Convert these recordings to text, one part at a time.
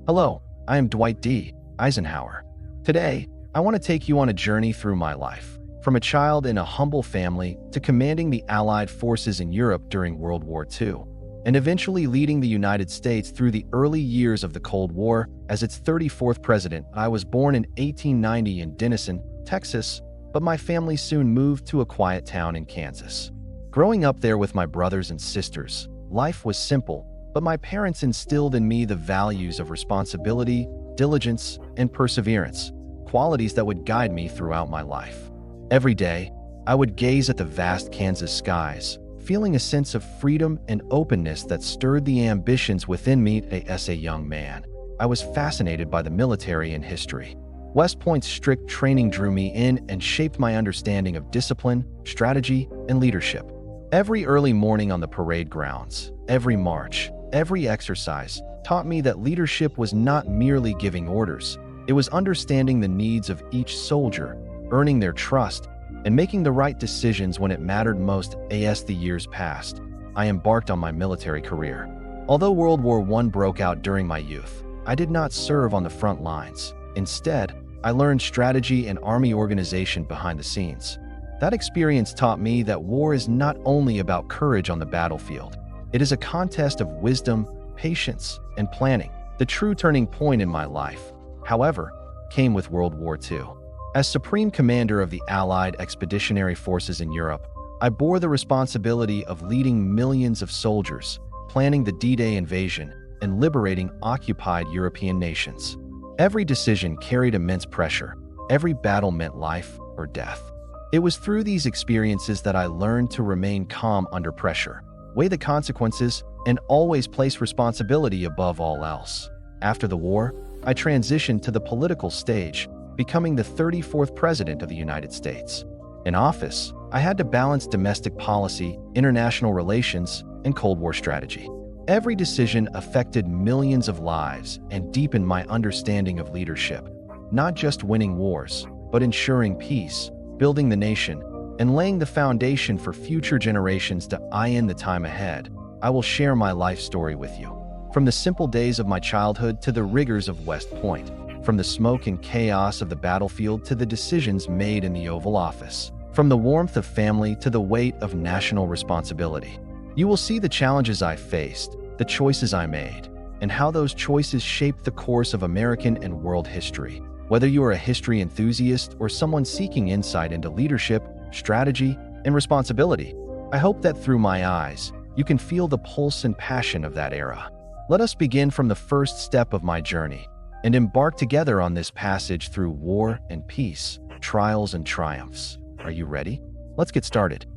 Hello, I am Dwight D. Eisenhower. Today, I want to take you on a journey through my life, from a child in a humble family to commanding the Allied forces in Europe during World War II, and eventually leading the United States through the early years of the Cold War as its 34th president. I was born in 1890 in Denison, Texas, but my family soon moved to a quiet town in Kansas. Growing up there with my brothers and sisters, life was simple, but my parents instilled in me the values of responsibility, diligence, and perseverance, qualities that would guide me throughout my life. Every day, I would gaze at the vast Kansas skies, feeling a sense of freedom and openness that stirred the ambitions within me. As a young man, I was fascinated by the military and history. West Point's strict training drew me in and shaped my understanding of discipline, strategy, and leadership. Every early morning on the parade grounds, every march, every exercise taught me that leadership was not merely giving orders. It was understanding the needs of each soldier, earning their trust, and making the right decisions when it mattered most. As the years passed, I embarked on my military career. Although World War I broke out during my youth, I did not serve on the front lines. Instead, I learned strategy and army organization behind the scenes. That experience taught me that war is not only about courage on the battlefield. It is a contest of wisdom, patience, and planning. The true turning point in my life, however, came with World War II. As Supreme Commander of the Allied Expeditionary Forces in Europe, I bore the responsibility of leading millions of soldiers, planning the D-Day invasion, and liberating occupied European nations. Every decision carried immense pressure. Every battle meant life or death. It was through these experiences that I learned to remain calm under pressure, weigh the consequences, and always place responsibility above all else. After the war, I transitioned to the political stage, becoming the 34th President of the United States. In office, I had to balance domestic policy, international relations, and Cold War strategy. Every decision affected millions of lives and deepened my understanding of leadership, not just winning wars, but ensuring peace, building the nation, and laying the foundation for future generations. In the time ahead, I will share my life story with you. From the simple days of my childhood to the rigors of West Point, from the smoke and chaos of the battlefield to the decisions made in the Oval Office, from the warmth of family to the weight of national responsibility. You will see the challenges I faced, the choices I made, and how those choices shaped the course of American and world history. Whether you are a history enthusiast or someone seeking insight into leadership, strategy, and responsibility, I hope that through my eyes, you can feel the pulse and passion of that era. Let us begin from the first step of my journey and embark together on this passage through war and peace, trials and triumphs. Are you ready? Let's get started.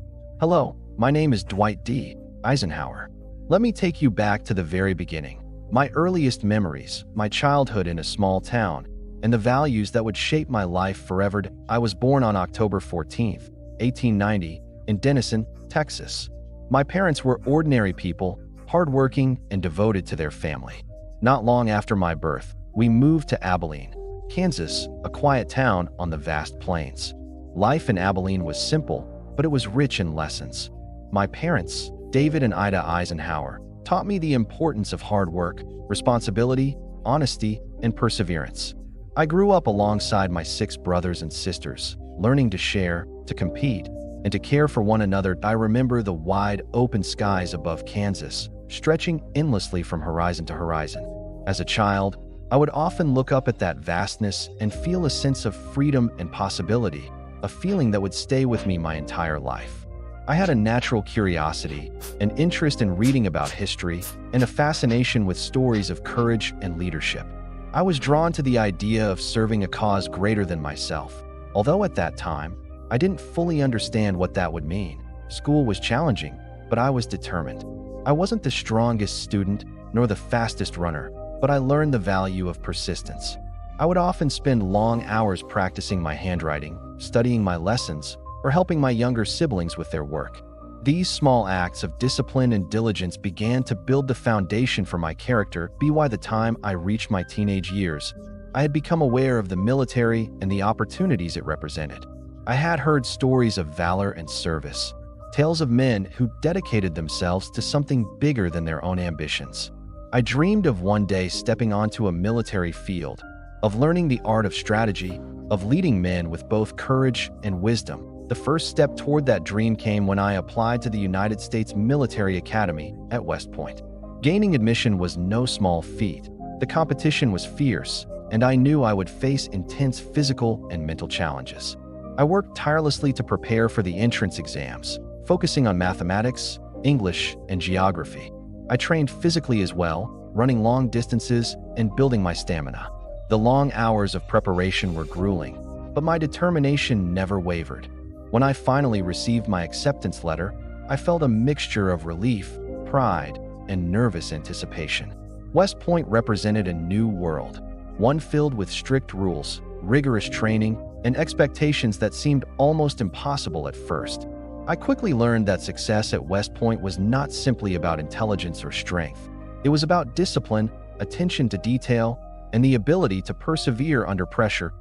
Hello, my name is Dwight D. Eisenhower. Let me take you back to the very beginning. My earliest memories, my childhood in a small town, and the values that would shape my life forever. I was born on October 14th, 1890, in Denison, Texas. My parents were ordinary people, hardworking and devoted to their family. Not long after my birth, we moved to Abilene, Kansas, a quiet town on the vast plains. Life in Abilene was simple, but it was rich in lessons. My parents, David and Ida Eisenhower, taught me the importance of hard work, responsibility, honesty, and perseverance. I grew up alongside my 6 brothers and sisters, learning to share, to compete, and to care for one another. I remember the wide, open skies above Kansas, stretching endlessly from horizon to horizon. As a child, I would often look up at that vastness and feel a sense of freedom and possibility, a feeling that would stay with me my entire life. I had a natural curiosity, an interest in reading about history, and a fascination with stories of courage and leadership. I was drawn to the idea of serving a cause greater than myself. Although at that time, I didn't fully understand what that would mean. School was challenging, but I was determined. I wasn't the strongest student, nor the fastest runner, but I learned the value of persistence. I would often spend long hours practicing my handwriting, studying my lessons, or helping my younger siblings with their work. These small acts of discipline and diligence began to build the foundation for my character. By the time I reached my teenage years, I had become aware of the military and the opportunities it represented. I had heard stories of valor and service, tales of men who dedicated themselves to something bigger than their own ambitions. I dreamed of one day stepping onto a military field, of learning the art of strategy, of leading men with both courage and wisdom. The first step toward that dream came when I applied to the United States Military Academy at West Point. Gaining admission was no small feat. The competition was fierce, and I knew I would face intense physical and mental challenges. I worked tirelessly to prepare for the entrance exams, focusing on mathematics, English, and geography. I trained physically as well, running long distances and building my stamina. The long hours of preparation were grueling, but my determination never wavered. When I finally received my acceptance letter, I felt a mixture of relief, pride, and nervous anticipation. West Point represented a new world, one filled with strict rules, rigorous training, and expectations that seemed almost impossible at first. I quickly learned that success at West Point was not simply about intelligence or strength. It was about discipline, attention to detail, and the ability to persevere under pressure.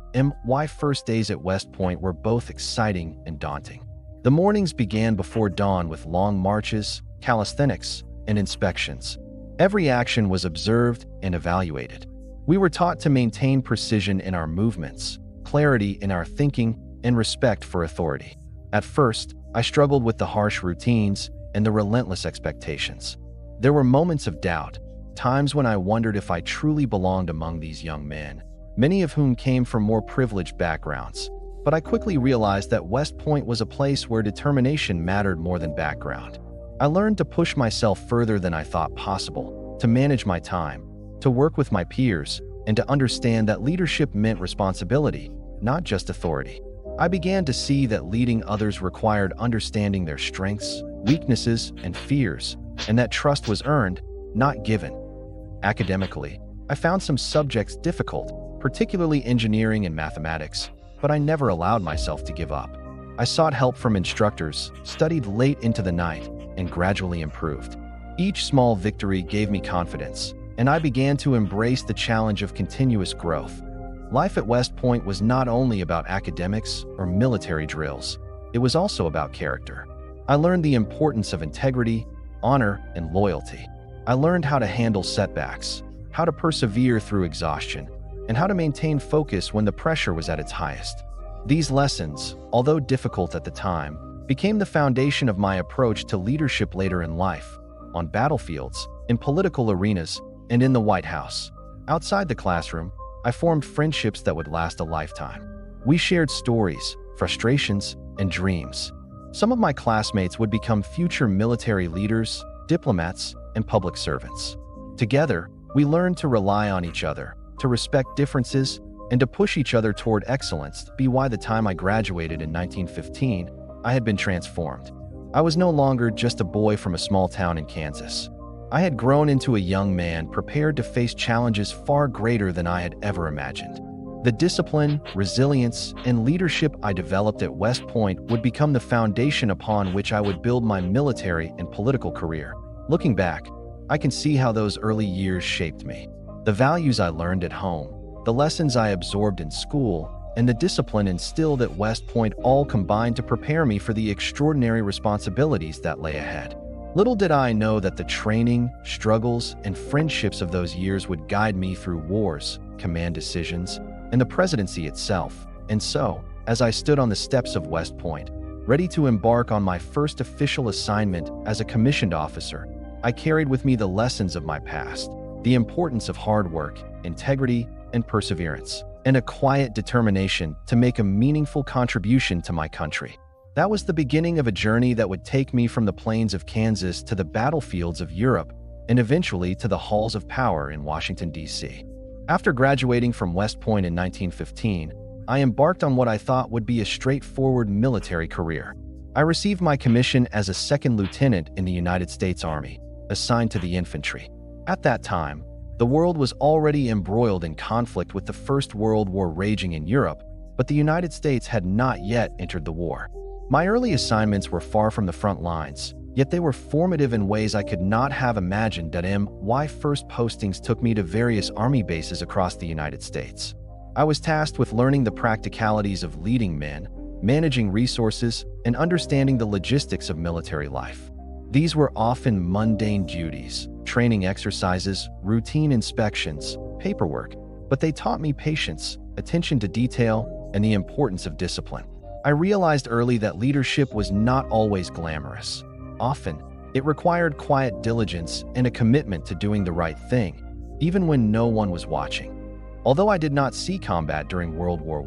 My first days at West Point were both exciting and daunting. The mornings began before dawn with long marches, calisthenics, and inspections. Every action was observed and evaluated. We were taught to maintain precision in our movements, clarity in our thinking, and respect for authority. At first, I struggled with the harsh routines and the relentless expectations. There were moments of doubt, times when I wondered if I truly belonged among these young men, many of whom came from more privileged backgrounds. But I quickly realized that West Point was a place where determination mattered more than background. I learned to push myself further than I thought possible, to manage my time, to work with my peers, and to understand that leadership meant responsibility, not just authority. I began to see that leading others required understanding their strengths, weaknesses, and fears, and that trust was earned, not given. Academically, I found some subjects difficult, particularly engineering and mathematics, but I never allowed myself to give up. I sought help from instructors, studied late into the night, and gradually improved. Each small victory gave me confidence, and I began to embrace the challenge of continuous growth. Life at West Point was not only about academics or military drills, it was also about character. I learned the importance of integrity, honor, and loyalty. I learned how to handle setbacks, how to persevere through exhaustion, and how to maintain focus when the pressure was at its highest. These lessons, although difficult at the time, became the foundation of my approach to leadership later in life, on battlefields, in political arenas, and in the White House. Outside the classroom, I formed friendships that would last a lifetime. We shared stories, frustrations, and dreams. Some of my classmates would become future military leaders, diplomats, and public servants. Together, we learned to rely on each other, to respect differences, and to push each other toward excellence. By the time I graduated in 1915, I had been transformed. I was no longer just a boy from a small town in Kansas. I had grown into a young man prepared to face challenges far greater than I had ever imagined. The discipline, resilience, and leadership I developed at West Point would become the foundation upon which I would build my military and political career. Looking back, I can see how those early years shaped me. The values I learned at home, the lessons I absorbed in school, and the discipline instilled at West Point all combined to prepare me for the extraordinary responsibilities that lay ahead. Little did I know that the training, struggles, and friendships of those years would guide me through wars, command decisions, and the presidency itself. And so, as I stood on the steps of West Point, ready to embark on my first official assignment as a commissioned officer, I carried with me the lessons of my past, the importance of hard work, integrity, and perseverance, and a quiet determination to make a meaningful contribution to my country. That was the beginning of a journey that would take me from the plains of Kansas to the battlefields of Europe and eventually to the halls of power in Washington, D.C. After graduating from West Point in 1915, I embarked on what I thought would be a straightforward military career. I received my commission as a second lieutenant in the United States Army, assigned to the infantry. At that time, the world was already embroiled in conflict with the First World War raging in Europe, but the United States had not yet entered the war. My early assignments were far from the front lines, yet they were formative in ways I could not have imagined. My first postings took me to various Army bases across the United States. I was tasked with learning the practicalities of leading men, managing resources, and understanding the logistics of military life. These were often mundane duties, training exercises, routine inspections, paperwork, but they taught me patience, attention to detail, and the importance of discipline. I realized early that leadership was not always glamorous. Often, it required quiet diligence and a commitment to doing the right thing, even when no one was watching. Although I did not see combat during World War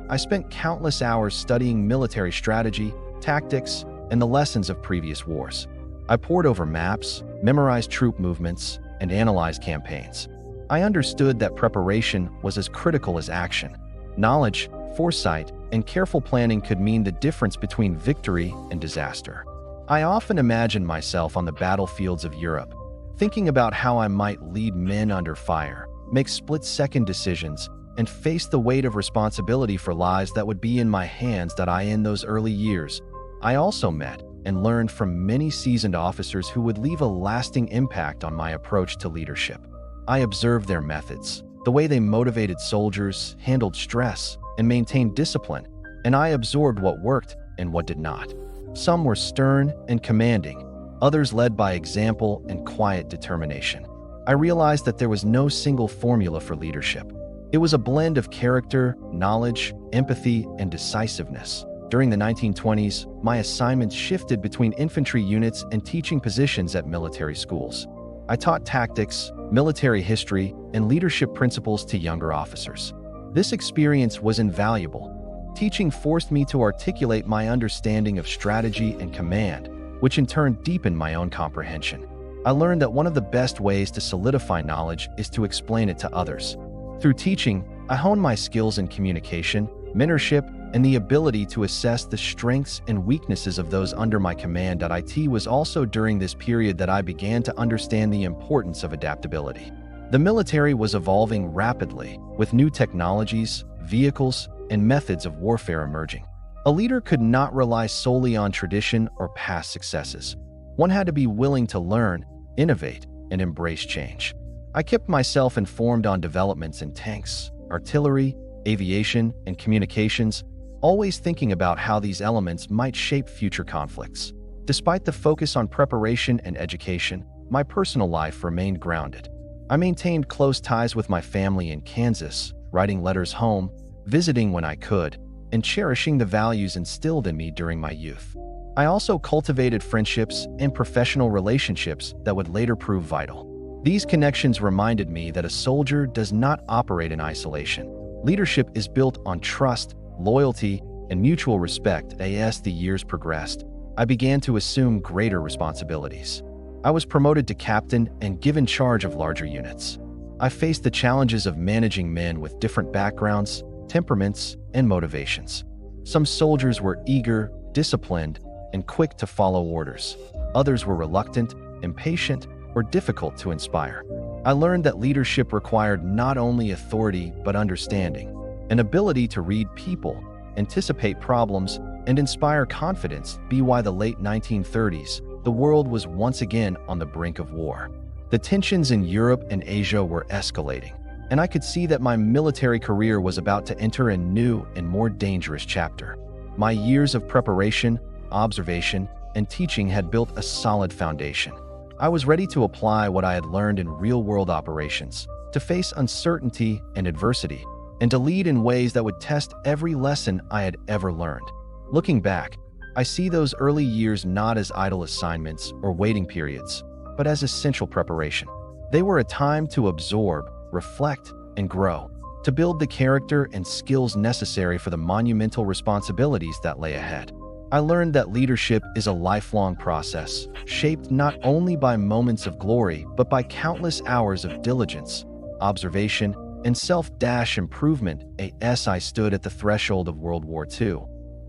I spent countless hours studying military strategy, tactics, and the lessons of previous wars. I pored over maps, memorized troop movements, and analyzed campaigns. I understood that preparation was as critical as action. Knowledge, foresight, and careful planning could mean the difference between victory and disaster. I often imagined myself on the battlefields of Europe, thinking about how I might lead men under fire, make split-second decisions, and face the weight of responsibility for lives that would be in my hands. In those early years, I also met and learned from many seasoned officers who would leave a lasting impact on my approach to leadership. I observed their methods, the way they motivated soldiers, handled stress, and maintained discipline, and I absorbed what worked and what did not. Some were stern and commanding, others led by example and quiet determination. I realized that there was no single formula for leadership. It was a blend of character, knowledge, empathy, and decisiveness. During the 1920s, my assignments shifted between infantry units and teaching positions at military schools. I taught tactics, military history, and leadership principles to younger officers. This experience was invaluable. Teaching forced me to articulate my understanding of strategy and command, which in turn deepened my own comprehension. I learned that one of the best ways to solidify knowledge is to explain it to others. Through teaching, I honed my skills in communication, mentorship, and the ability to assess the strengths and weaknesses of those under my command. It was also during this period that I began to understand the importance of adaptability. The military was evolving rapidly, with new technologies, vehicles, and methods of warfare emerging. A leader could not rely solely on tradition or past successes. One had to be willing to learn, innovate, and embrace change. I kept myself informed on developments in tanks, artillery, aviation, and communications, always thinking about how these elements might shape future conflicts. Despite the focus on preparation and education, my personal life remained grounded. I maintained close ties with my family in Kansas, writing letters home, visiting when I could, and cherishing the values instilled in me during my youth. I also cultivated friendships and professional relationships that would later prove vital. These connections reminded me that a soldier does not operate in isolation. Leadership is built on trust, loyalty, and mutual respect. As the years progressed, I began to assume greater responsibilities. I was promoted to captain and given charge of larger units. I faced the challenges of managing men with different backgrounds, temperaments, and motivations. Some soldiers were eager, disciplined, and quick to follow orders. Others were reluctant, impatient, or difficult to inspire. I learned that leadership required not only authority but understanding, an ability to read people, anticipate problems, and inspire confidence. By the late 1930s, the world was once again on the brink of war. The tensions in Europe and Asia were escalating, and I could see that my military career was about to enter a new and more dangerous chapter. My years of preparation, observation, and teaching had built a solid foundation. I was ready to apply what I had learned in real-world operations, to face uncertainty and adversity, and to lead in ways that would test every lesson I had ever learned. Looking back, I see those early years not as idle assignments or waiting periods, but as essential preparation. They were a time to absorb, reflect, and grow, to build the character and skills necessary for the monumental responsibilities that lay ahead. I learned that leadership is a lifelong process, shaped not only by moments of glory, but by countless hours of diligence, observation, and self-improvement. As I stood at the threshold of World War II,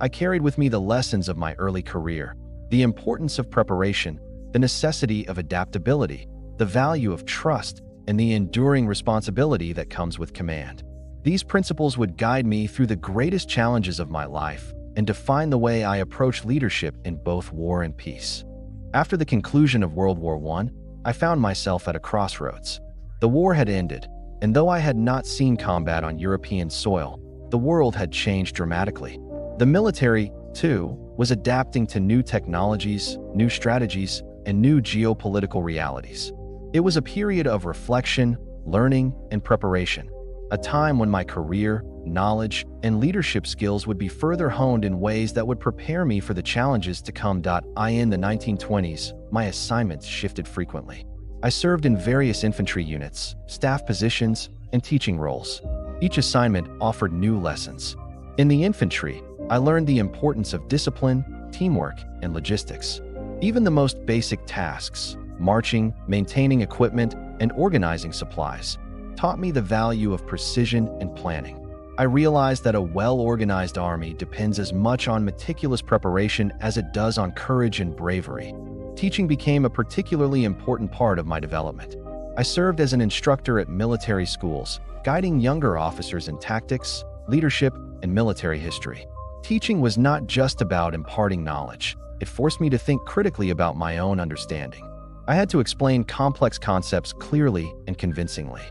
I carried with me the lessons of my early career, the importance of preparation, the necessity of adaptability, the value of trust, and the enduring responsibility that comes with command. These principles would guide me through the greatest challenges of my life and define the way I approach leadership in both war and peace. After the conclusion of World War I found myself at a crossroads. The war had ended, and though I had not seen combat on European soil, the world had changed dramatically. The military, too, was adapting to new technologies, new strategies, and new geopolitical realities. It was a period of reflection, learning, and preparation, a time when my career, knowledge, and leadership skills would be further honed in ways that would prepare me for the challenges to come. In the 1920s, my assignments shifted frequently. I served in various infantry units, staff positions, and teaching roles. Each assignment offered new lessons. In the infantry, I learned the importance of discipline, teamwork, and logistics. Even the most basic tasks, marching, maintaining equipment, and organizing supplies, taught me the value of precision and planning. I realized that a well-organized army depends as much on meticulous preparation as it does on courage and bravery. Teaching became a particularly important part of my development. I served as an instructor at military schools, guiding younger officers in tactics, leadership, and military history. Teaching was not just about imparting knowledge. It forced me to think critically about my own understanding. I had to explain complex concepts clearly and convincingly.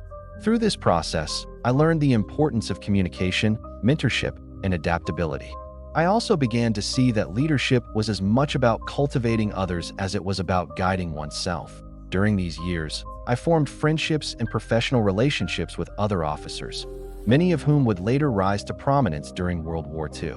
Through this process, I learned the importance of communication, mentorship, and adaptability. I also began to see that leadership was as much about cultivating others as it was about guiding oneself. During these years, I formed friendships and professional relationships with other officers, many of whom would later rise to prominence during World War II.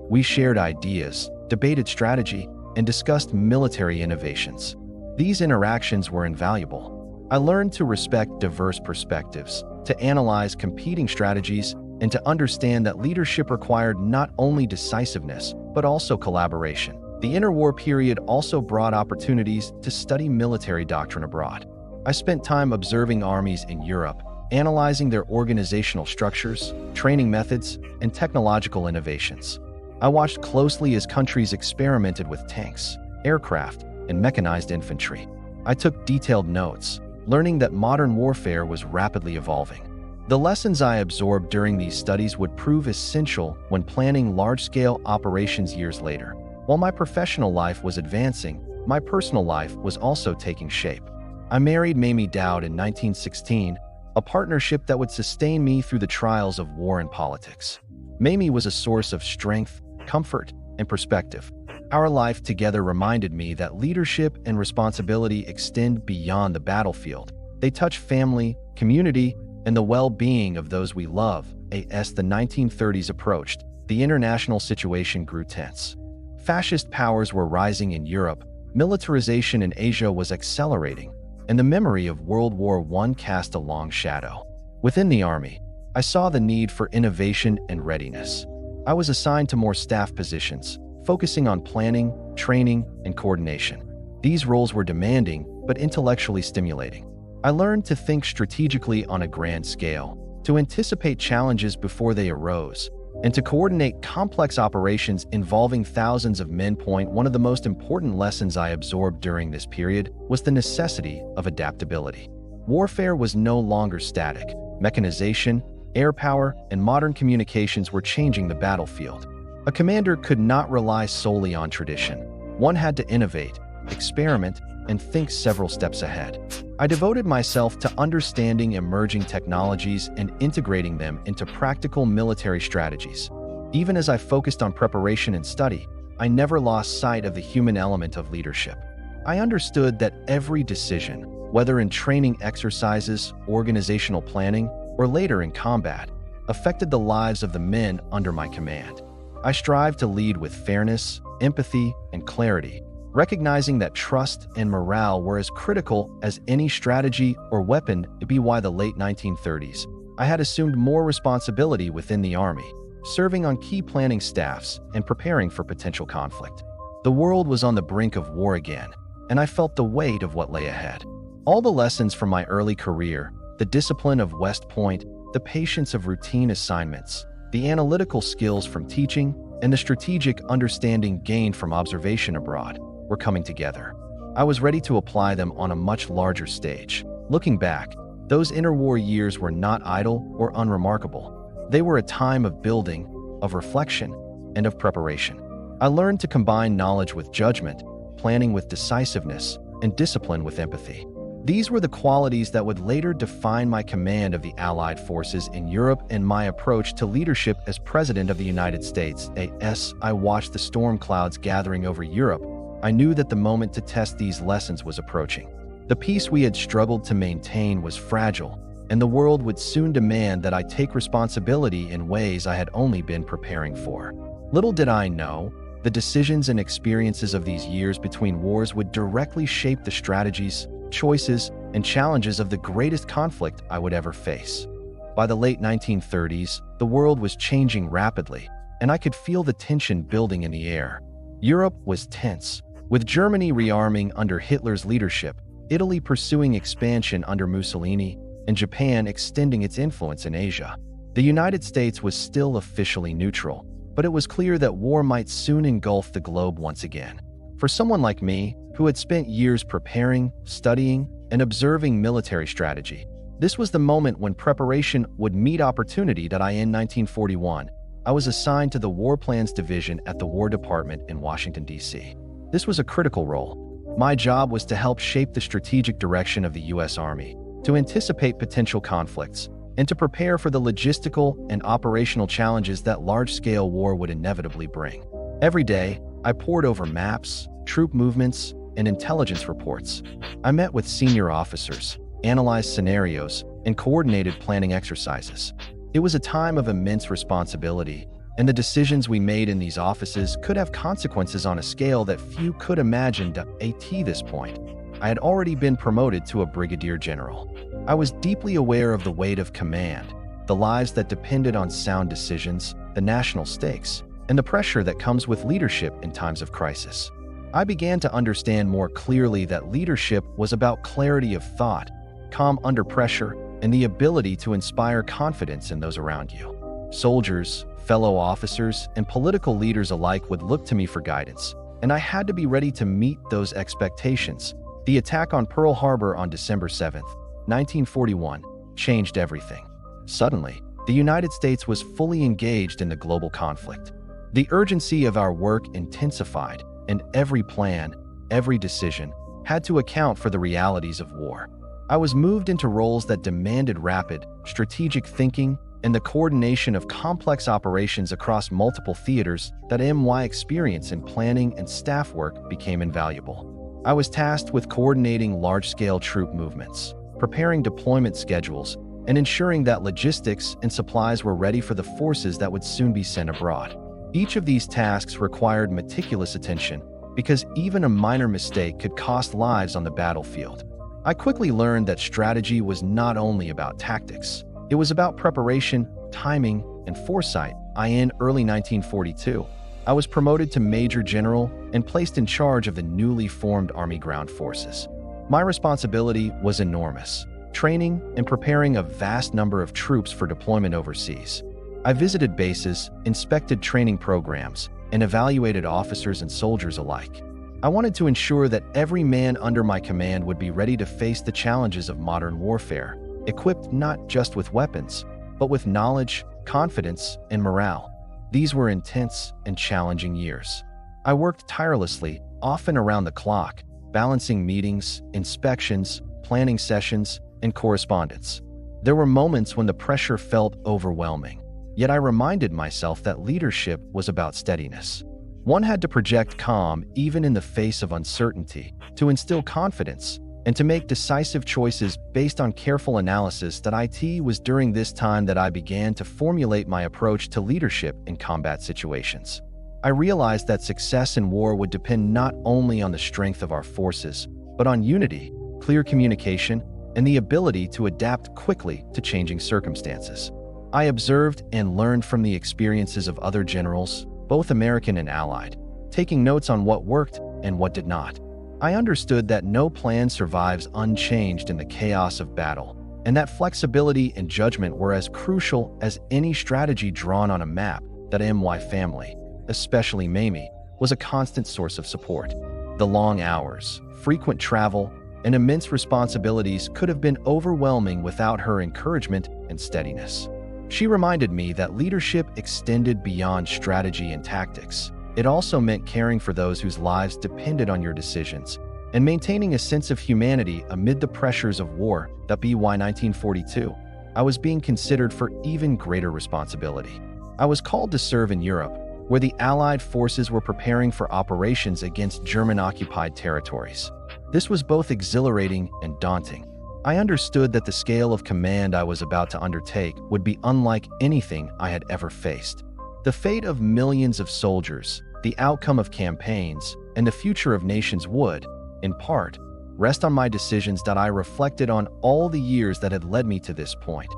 We shared ideas, debated strategy, and discussed military innovations. These interactions were invaluable. I learned to respect diverse perspectives, to analyze competing strategies, and to understand that leadership required not only decisiveness, but also collaboration. The interwar period also brought opportunities to study military doctrine abroad. I spent time observing armies in Europe, analyzing their organizational structures, training methods, and technological innovations. I watched closely as countries experimented with tanks, aircraft, and mechanized infantry. I took detailed notes, learning that modern warfare was rapidly evolving. The lessons I absorbed during these studies would prove essential when planning large-scale operations years later. While my professional life was advancing, my personal life was also taking shape. I married Mamie Dowd in 1916, a partnership that would sustain me through the trials of war and politics. Mamie was a source of strength, comfort, and perspective. Our life together reminded me that leadership and responsibility extend beyond the battlefield. They touch family, community, and the well-being of those we love. As the 1930s approached, the international situation grew tense. Fascist powers were rising in Europe, militarization in Asia was accelerating, and the memory of World War I cast a long shadow. Within the Army, I saw the need for innovation and readiness. I was assigned to more staff positions, focusing on planning, training, and coordination. These roles were demanding, but intellectually stimulating. I learned to think strategically on a grand scale, to anticipate challenges before they arose, and to coordinate complex operations involving thousands of men. One of the most important lessons I absorbed during this period was the necessity of adaptability. Warfare was no longer static. Mechanization, air power, and modern communications were changing the battlefield. A commander could not rely solely on tradition. One had to innovate, experiment, and think several steps ahead. I devoted myself to understanding emerging technologies and integrating them into practical military strategies. Even as I focused on preparation and study, I never lost sight of the human element of leadership. I understood that every decision, whether in training exercises, organizational planning, or later in combat, affected the lives of the men under my command. I strive to lead with fairness, empathy, and clarity, recognizing that trust and morale were as critical as any strategy or weapon. By the late 1930s, I had assumed more responsibility within the Army, serving on key planning staffs and preparing for potential conflict. The world was on the brink of war again, and I felt the weight of what lay ahead. All the lessons from my early career, the discipline of West Point, the patience of routine assignments, the analytical skills from teaching, and the strategic understanding gained from observation abroad were coming together. I was ready to apply them on a much larger stage. Looking back, those interwar years were not idle or unremarkable. They were a time of building, of reflection, and of preparation. I learned to combine knowledge with judgment, planning with decisiveness, and discipline with empathy. These were the qualities that would later define my command of the Allied forces in Europe and my approach to leadership as President of the United States. As I watched the storm clouds gathering over Europe, I knew that the moment to test these lessons was approaching. The peace we had struggled to maintain was fragile, and the world would soon demand that I take responsibility in ways I had only been preparing for. Little did I know, the decisions and experiences of these years between wars would directly shape the strategies, choices, and challenges of the greatest conflict I would ever face. By the late 1930s, the world was changing rapidly, and I could feel the tension building in the air. Europe was tense, with Germany rearming under Hitler's leadership, Italy pursuing expansion under Mussolini, and Japan extending its influence in Asia. The United States was still officially neutral, but it was clear that war might soon engulf the globe once again. For someone like me, who had spent years preparing, studying, and observing military strategy, this was the moment when preparation would meet opportunity. In 1941, I was assigned to the War Plans Division at the War Department in Washington, D.C. This was a critical role. My job was to help shape the strategic direction of the U.S. Army, to anticipate potential conflicts, and to prepare for the logistical and operational challenges that large-scale war would inevitably bring. Every day, I pored over maps, troop movements, and intelligence reports. I met with senior officers, analyzed scenarios, and coordinated planning exercises. It was a time of immense responsibility, and the decisions we made in these offices could have consequences on a scale that few could imagine. At this point, I had already been promoted to a brigadier general. I was deeply aware of the weight of command, the lives that depended on sound decisions, the national stakes, and the pressure that comes with leadership in times of crisis. I began to understand more clearly that leadership was about clarity of thought, calm under pressure, and the ability to inspire confidence in those around you. Soldiers, fellow officers, and political leaders alike would look to me for guidance, and I had to be ready to meet those expectations. The attack on Pearl Harbor on December 7, 1941, changed everything. Suddenly, the United States was fully engaged in the global conflict. The urgency of our work intensified, and every plan, every decision, had to account for the realities of war. I was moved into roles that demanded rapid, strategic thinking and the coordination of complex operations across multiple theaters. My experience in planning and staff work became invaluable. I was tasked with coordinating large-scale troop movements, preparing deployment schedules, and ensuring that logistics and supplies were ready for the forces that would soon be sent abroad. Each of these tasks required meticulous attention because even a minor mistake could cost lives on the battlefield. I quickly learned that strategy was not only about tactics. It was about preparation, timing, and foresight. In early 1942, I was promoted to Major General and placed in charge of the newly formed Army Ground Forces. My responsibility was enormous, training and preparing a vast number of troops for deployment overseas. I visited bases, inspected training programs, and evaluated officers and soldiers alike. I wanted to ensure that every man under my command would be ready to face the challenges of modern warfare, equipped not just with weapons, but with knowledge, confidence, and morale. These were intense and challenging years. I worked tirelessly, often around the clock, balancing meetings, inspections, planning sessions, and correspondence. There were moments when the pressure felt overwhelming, yet I reminded myself that leadership was about steadiness. One had to project calm even in the face of uncertainty, to instill confidence, and to make decisive choices based on careful analysis. It was during this time that I began to formulate my approach to leadership in combat situations. I realized that success in war would depend not only on the strength of our forces, but on unity, clear communication, and the ability to adapt quickly to changing circumstances. I observed and learned from the experiences of other generals, both American and Allied, taking notes on what worked and what did not. I understood that no plan survives unchanged in the chaos of battle, and that flexibility and judgment were as crucial as any strategy drawn on a map. My family, especially Mamie, was a constant source of support. The long hours, frequent travel, and immense responsibilities could have been overwhelming without her encouragement and steadiness. She reminded me that leadership extended beyond strategy and tactics. It also meant caring for those whose lives depended on your decisions, and maintaining a sense of humanity amid the pressures of war. WWII 1942. I was being considered for even greater responsibility. I was called to serve in Europe, where the Allied forces were preparing for operations against German-occupied territories. This was both exhilarating and daunting. I understood that the scale of command I was about to undertake would be unlike anything I had ever faced. The fate of millions of soldiers, the outcome of campaigns, and the future of nations would, in part, rest on my decisions. That I reflected on all the years that had led me to this point.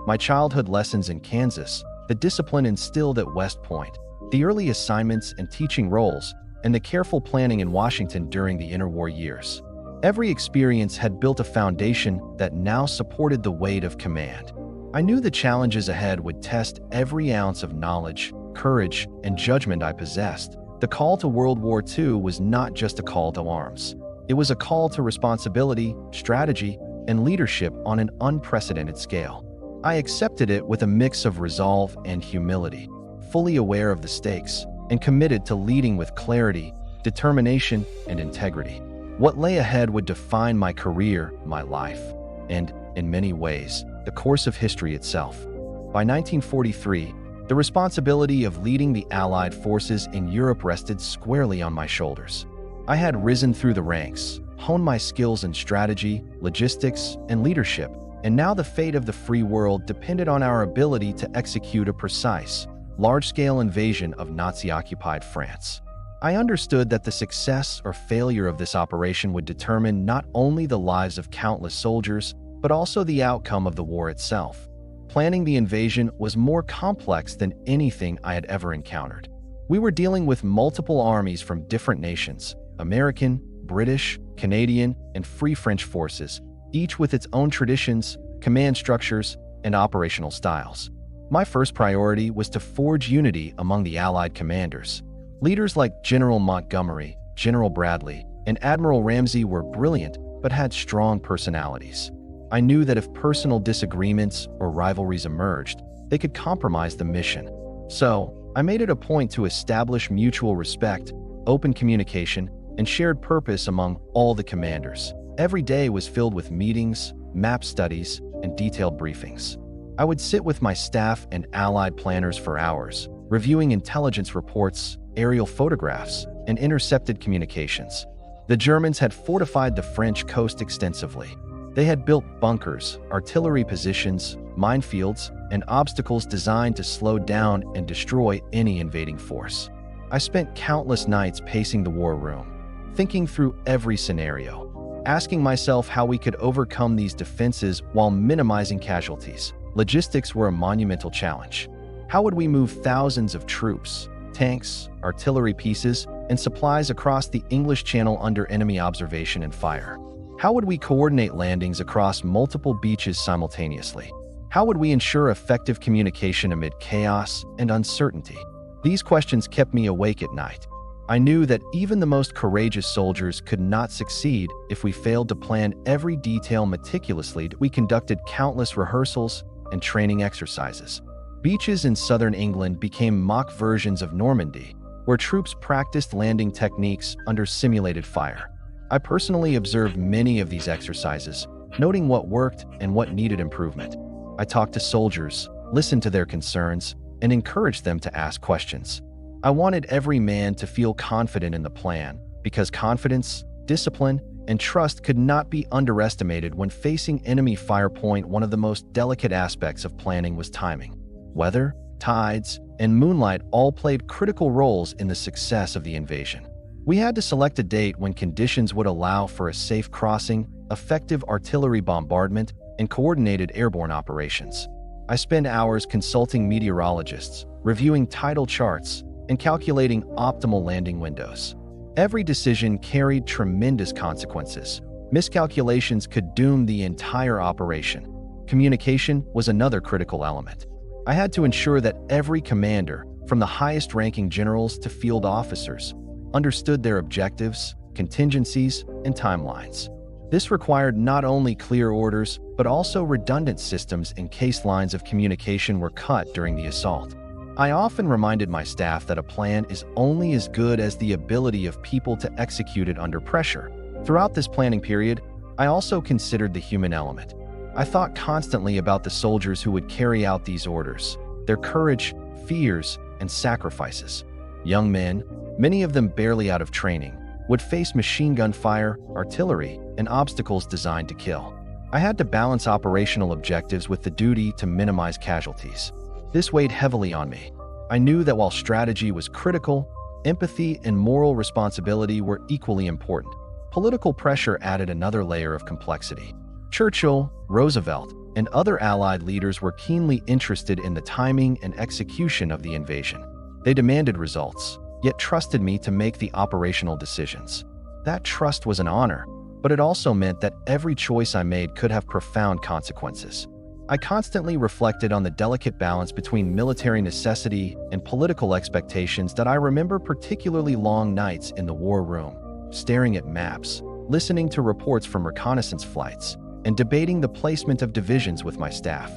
My childhood lessons in Kansas, the discipline instilled at West Point, the early assignments and teaching roles, and the careful planning in Washington during the interwar years. Every experience had built a foundation that now supported the weight of command. I knew the challenges ahead would test every ounce of knowledge, courage, and judgment I possessed. The call to World War II was not just a call to arms. It was a call to responsibility, strategy, and leadership on an unprecedented scale. I accepted it with a mix of resolve and humility, fully aware of the stakes, and committed to leading with clarity, determination, and integrity. What lay ahead would define my career, my life, and, in many ways, the course of history itself. By 1943, the responsibility of leading the Allied forces in Europe rested squarely on my shoulders. I had risen through the ranks, honed my skills in strategy, logistics, and leadership, and now the fate of the free world depended on our ability to execute a precise, large-scale invasion of Nazi-occupied France. I understood that the success or failure of this operation would determine not only the lives of countless soldiers, but also the outcome of the war itself. Planning the invasion was more complex than anything I had ever encountered. We were dealing with multiple armies from different nations: American, British, Canadian, and Free French forces, each with its own traditions, command structures, and operational styles. My first priority was to forge unity among the Allied commanders. Leaders like General Montgomery, General Bradley, and Admiral Ramsey were brilliant but had strong personalities. I knew that if personal disagreements or rivalries emerged, they could compromise the mission. So, I made it a point to establish mutual respect, open communication, and shared purpose among all the commanders. Every day was filled with meetings, map studies, and detailed briefings. I would sit with my staff and Allied planners for hours, reviewing intelligence reports, aerial photographs, and intercepted communications. The Germans had fortified the French coast extensively. They had built bunkers, artillery positions, minefields, and obstacles designed to slow down and destroy any invading force. I spent countless nights pacing the war room, thinking through every scenario, asking myself how we could overcome these defenses while minimizing casualties. Logistics were a monumental challenge. How would we move thousands of troops, tanks, artillery pieces, and supplies across the English Channel under enemy observation and fire? How would we coordinate landings across multiple beaches simultaneously? How would we ensure effective communication amid chaos and uncertainty? These questions kept me awake at night. I knew that even the most courageous soldiers could not succeed if we failed to plan every detail meticulously. We conducted countless rehearsals and training exercises. Beaches in southern England became mock versions of Normandy, where troops practiced landing techniques under simulated fire. I personally observed many of these exercises, noting what worked and what needed improvement. I talked to soldiers, listened to their concerns, and encouraged them to ask questions. I wanted every man to feel confident in the plan, because confidence, discipline, and trust could not be underestimated when facing enemy fire. One of the most delicate aspects of planning was timing. Weather, tides, and moonlight all played critical roles in the success of the invasion. We had to select a date when conditions would allow for a safe crossing, effective artillery bombardment, and coordinated airborne operations. I spent hours consulting meteorologists, reviewing tidal charts, and calculating optimal landing windows. Every decision carried tremendous consequences. Miscalculations could doom the entire operation. Communication was another critical element. I had to ensure that every commander, from the highest-ranking generals to field officers, understood their objectives, contingencies, and timelines. This required not only clear orders, but also redundant systems in case lines of communication were cut during the assault. I often reminded my staff that a plan is only as good as the ability of people to execute it under pressure. Throughout this planning period, I also considered the human element. I thought constantly about the soldiers who would carry out these orders, their courage, fears, and sacrifices. Young men, many of them barely out of training, would face machine gun fire, artillery, and obstacles designed to kill. I had to balance operational objectives with the duty to minimize casualties. This weighed heavily on me. I knew that while strategy was critical, empathy and moral responsibility were equally important. Political pressure added another layer of complexity. Churchill, Roosevelt, and other Allied leaders were keenly interested in the timing and execution of the invasion. They demanded results, yet trusted me to make the operational decisions. That trust was an honor, but it also meant that every choice I made could have profound consequences. I constantly reflected on the delicate balance between military necessity and political expectations that I remember particularly long nights in the war room, staring at maps, listening to reports from reconnaissance flights, and debating the placement of divisions with my staff.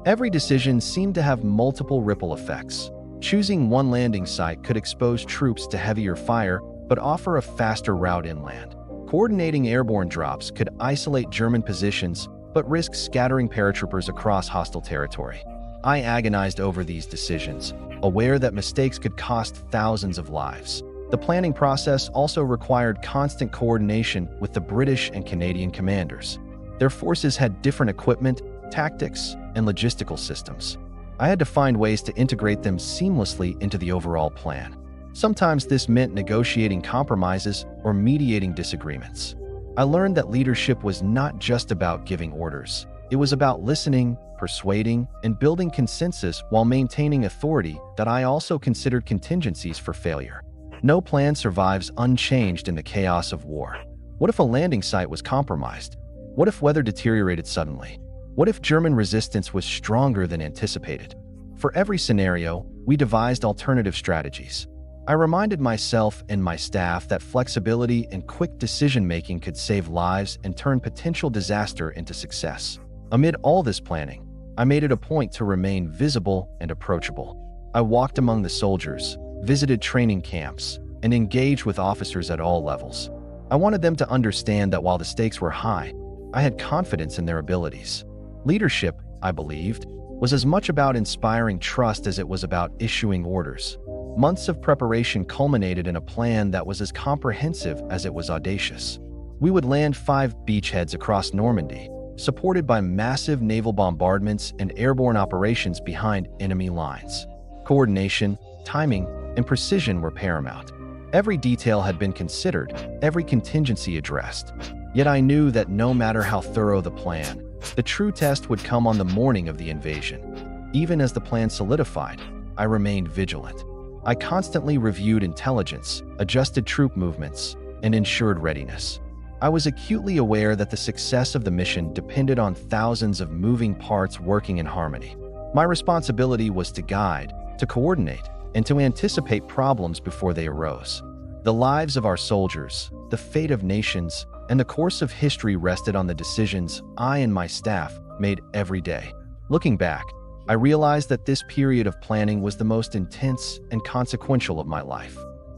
Every decision seemed to have multiple ripple effects. Choosing one landing site could expose troops to heavier fire, but offer a faster route inland. Coordinating airborne drops could isolate German positions, but risk scattering paratroopers across hostile territory. I agonized over these decisions, aware that mistakes could cost thousands of lives. The planning process also required constant coordination with the British and Canadian commanders. Their forces had different equipment, tactics, and logistical systems. I had to find ways to integrate them seamlessly into the overall plan. Sometimes this meant negotiating compromises or mediating disagreements. I learned that leadership was not just about giving orders. It was about listening, persuading, and building consensus while maintaining authority that I also considered contingencies for failure. No plan survives unchanged in the chaos of war. What if a landing site was compromised? What if weather deteriorated suddenly? What if German resistance was stronger than anticipated? For every scenario, we devised alternative strategies. I reminded myself and my staff that flexibility and quick decision-making could save lives and turn potential disaster into success. Amid all this planning, I made it a point to remain visible and approachable. I walked among the soldiers, visited training camps, and engaged with officers at all levels. I wanted them to understand that while the stakes were high, I had confidence in their abilities. Leadership, I believed, was as much about inspiring trust as it was about issuing orders. Months of preparation culminated in a plan that was as comprehensive as it was audacious. We would land 5 beachheads across Normandy, supported by massive naval bombardments and airborne operations behind enemy lines. Coordination, timing, and precision were paramount. Every detail had been considered, every contingency addressed. Yet I knew that no matter how thorough the plan, the true test would come on the morning of the invasion. Even as the plan solidified, I remained vigilant. I constantly reviewed intelligence, adjusted troop movements, and ensured readiness. I was acutely aware that the success of the mission depended on thousands of moving parts working in harmony. My responsibility was to guide, to coordinate, and to anticipate problems before they arose. The lives of our soldiers, the fate of nations, and the course of history rested on the decisions I and my staff made every day. Looking back, I realized that this period of planning was the most intense and consequential of my life.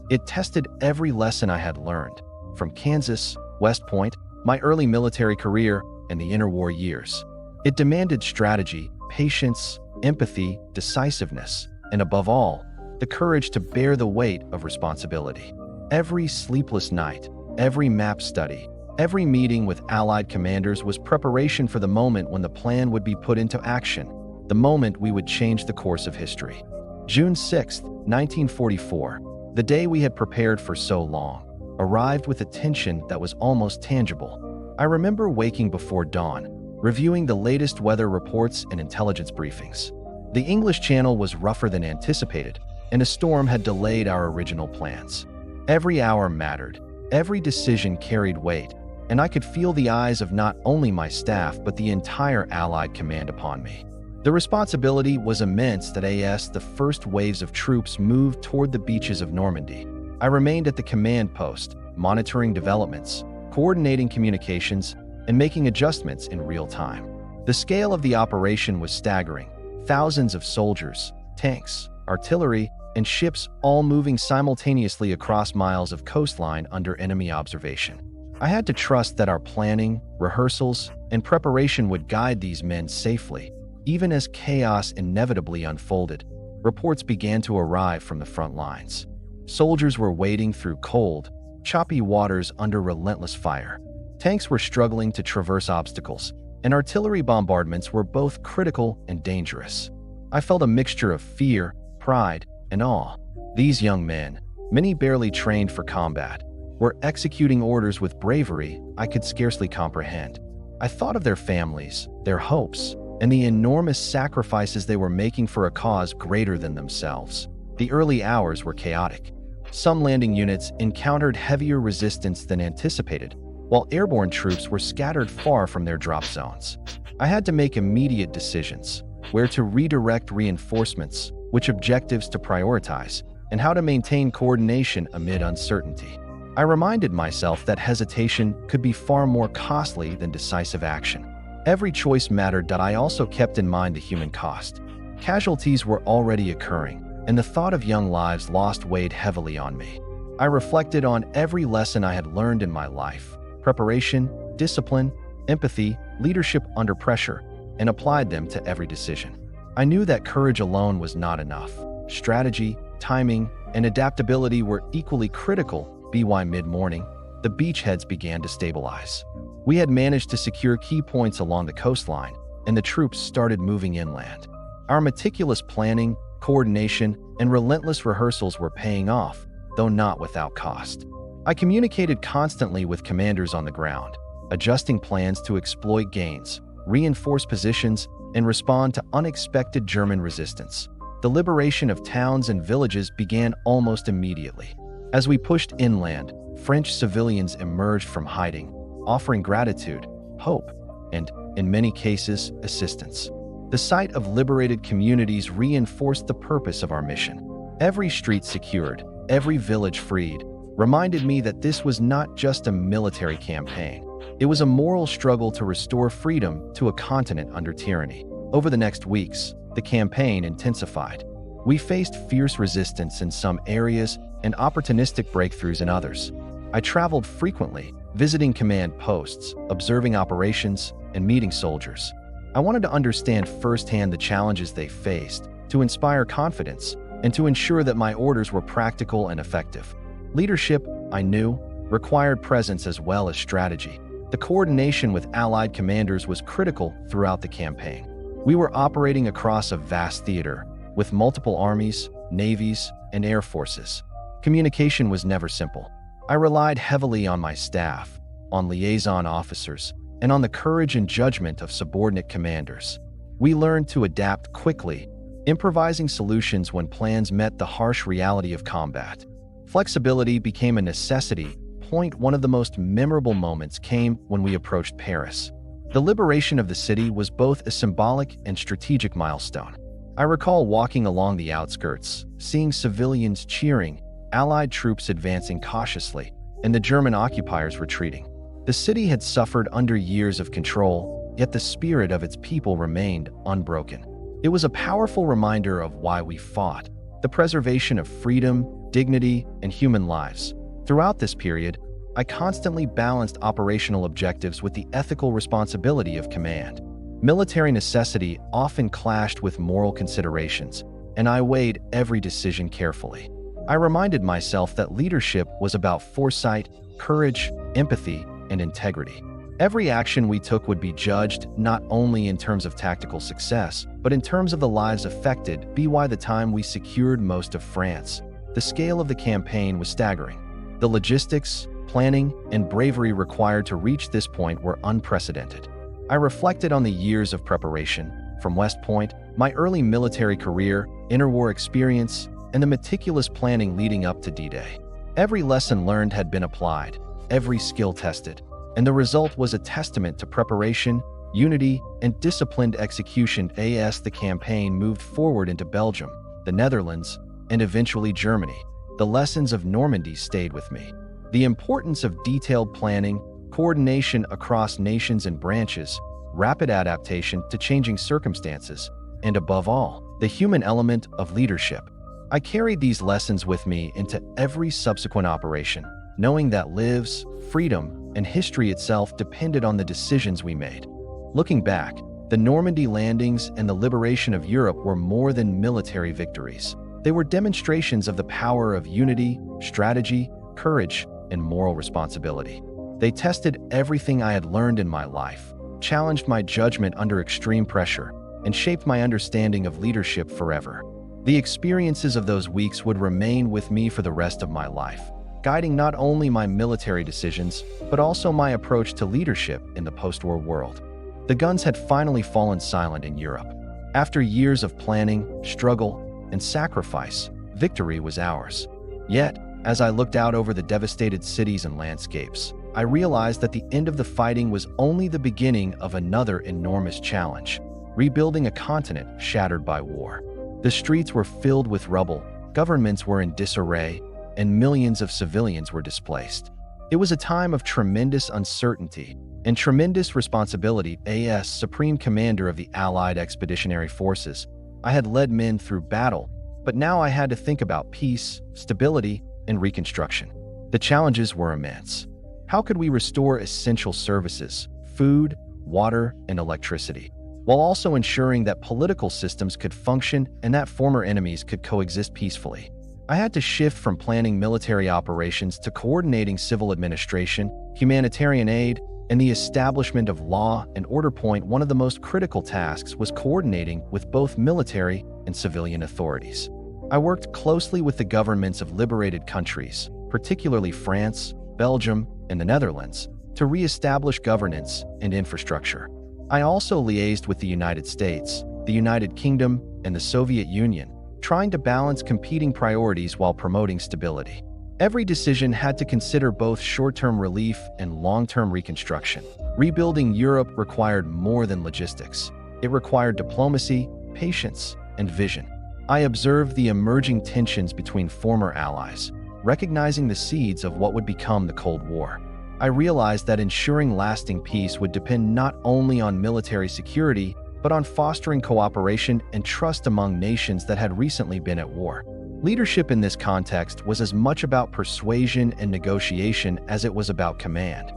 It tested every lesson I had learned, from Kansas, West Point, my early military career, and the interwar years. It demanded strategy, patience, empathy, decisiveness, and above all, the courage to bear the weight of responsibility. Every sleepless night, every map study, every meeting with Allied commanders was preparation for the moment when the plan would be put into action, the moment we would change the course of history. June 6, 1944, the day we had prepared for so long, arrived with a tension that was almost tangible. I remember waking before dawn, reviewing the latest weather reports and intelligence briefings. The English Channel was rougher than anticipated, and a storm had delayed our original plans. Every hour mattered, every decision carried weight, and I could feel the eyes of not only my staff but the entire Allied command upon me. The responsibility was immense as the first waves of troops moved toward the beaches of Normandy. I remained at the command post, monitoring developments, coordinating communications, and making adjustments in real time. The scale of the operation was staggering. Thousands of soldiers, tanks, artillery, and ships all moving simultaneously across miles of coastline under enemy observation. I had to trust that our planning, rehearsals, and preparation would guide these men safely. Even as chaos inevitably unfolded, reports began to arrive from the front lines. Soldiers were wading through cold, choppy waters under relentless fire. Tanks were struggling to traverse obstacles, and artillery bombardments were both critical and dangerous. I felt a mixture of fear, pride, and awe. These young men, many barely trained for combat, were executing orders with bravery I could scarcely comprehend. I thought of their families, their hopes, and the enormous sacrifices they were making for a cause greater than themselves. The early hours were chaotic. Some landing units encountered heavier resistance than anticipated, while airborne troops were scattered far from their drop zones. I had to make immediate decisions: where to redirect reinforcements, which objectives to prioritize, and how to maintain coordination amid uncertainty. I reminded myself that hesitation could be far more costly than decisive action. Every choice mattered, but I also kept in mind the human cost. Casualties were already occurring, and the thought of young lives lost weighed heavily on me. I reflected on every lesson I had learned in my life: preparation, discipline, empathy, leadership under pressure, and applied them to every decision. I knew that courage alone was not enough. Strategy, timing, and adaptability were equally critical. By mid-morning, the beachheads began to stabilize. We had managed to secure key points along the coastline, and the troops started moving inland. Our meticulous planning, coordination, and relentless rehearsals were paying off, though not without cost. I communicated constantly with commanders on the ground, adjusting plans to exploit gains, reinforce positions, and respond to unexpected German resistance. The liberation of towns and villages began almost immediately. As we pushed inland, French civilians emerged from hiding, offering gratitude, hope, and, in many cases, assistance. The sight of liberated communities reinforced the purpose of our mission. Every street secured, every village freed, reminded me that this was not just a military campaign. It was a moral struggle to restore freedom to a continent under tyranny. Over the next weeks, the campaign intensified. We faced fierce resistance in some areas and opportunistic breakthroughs in others. I traveled frequently, visiting command posts, observing operations, and meeting soldiers. I wanted to understand firsthand the challenges they faced, to inspire confidence, and to ensure that my orders were practical and effective. Leadership, I knew, required presence as well as strategy. The coordination with Allied commanders was critical throughout the campaign. We were operating across a vast theater, with multiple armies, navies, and air forces. Communication was never simple. I relied heavily on my staff, on liaison officers, and on the courage and judgment of subordinate commanders. We learned to adapt quickly, improvising solutions when plans met the harsh reality of combat. Flexibility became a necessity. One of the most memorable moments came when we approached Paris. The liberation of the city was both a symbolic and strategic milestone. I recall walking along the outskirts, seeing civilians cheering, Allied troops advancing cautiously, and the German occupiers retreating. The city had suffered under years of control, yet the spirit of its people remained unbroken. It was a powerful reminder of why we fought: the preservation of freedom, dignity, and human lives. Throughout this period, I constantly balanced operational objectives with the ethical responsibility of command. Military necessity often clashed with moral considerations, and I weighed every decision carefully. I reminded myself that leadership was about foresight, courage, empathy, and integrity. Every action we took would be judged not only in terms of tactical success, but in terms of the lives affected. By the time we secured most of France, the scale of the campaign was staggering. The logistics, planning, and bravery required to reach this point were unprecedented. I reflected on the years of preparation, from West Point, my early military career, interwar experience, and the meticulous planning leading up to D-Day. Every lesson learned had been applied, every skill tested, and the result was a testament to preparation, unity, and disciplined execution. As the campaign moved forward into Belgium, the Netherlands, and eventually Germany, the lessons of Normandy stayed with me. The importance of detailed planning, coordination across nations and branches, rapid adaptation to changing circumstances, and above all, the human element of leadership. I carried these lessons with me into every subsequent operation, knowing that lives, freedom, and history itself depended on the decisions we made. Looking back, the Normandy landings and the liberation of Europe were more than military victories. They were demonstrations of the power of unity, strategy, courage, and moral responsibility. They tested everything I had learned in my life, challenged my judgment under extreme pressure, and shaped my understanding of leadership forever. The experiences of those weeks would remain with me for the rest of my life, guiding not only my military decisions, but also my approach to leadership in the post-war world. The guns had finally fallen silent in Europe. After years of planning, struggle, and sacrifice, victory was ours. Yet, as I looked out over the devastated cities and landscapes, I realized that the end of the fighting was only the beginning of another enormous challenge: rebuilding a continent shattered by war. The streets were filled with rubble, governments were in disarray, and millions of civilians were displaced. It was a time of tremendous uncertainty and tremendous responsibility. As Supreme Commander of the Allied Expeditionary Forces, I had led men through battle, but now I had to think about peace, stability, and reconstruction. The challenges were immense. How could we restore essential services, food, water, and electricity, while also ensuring that political systems could function and that former enemies could coexist peacefully? I had to shift from planning military operations to coordinating civil administration, humanitarian aid, and the establishment of law and order. One of the most critical tasks was coordinating with both military and civilian authorities. I worked closely with the governments of liberated countries, particularly France, Belgium, and the Netherlands, to re-establish governance and infrastructure. I also liaised with the United States, the United Kingdom, and the Soviet Union, trying to balance competing priorities while promoting stability. Every decision had to consider both short-term relief and long-term reconstruction. Rebuilding Europe required more than logistics. It required diplomacy, patience, and vision. I observed the emerging tensions between former allies, recognizing the seeds of what would become the Cold War. I realized that ensuring lasting peace would depend not only on military security, but on fostering cooperation and trust among nations that had recently been at war. Leadership in this context was as much about persuasion and negotiation as it was about command.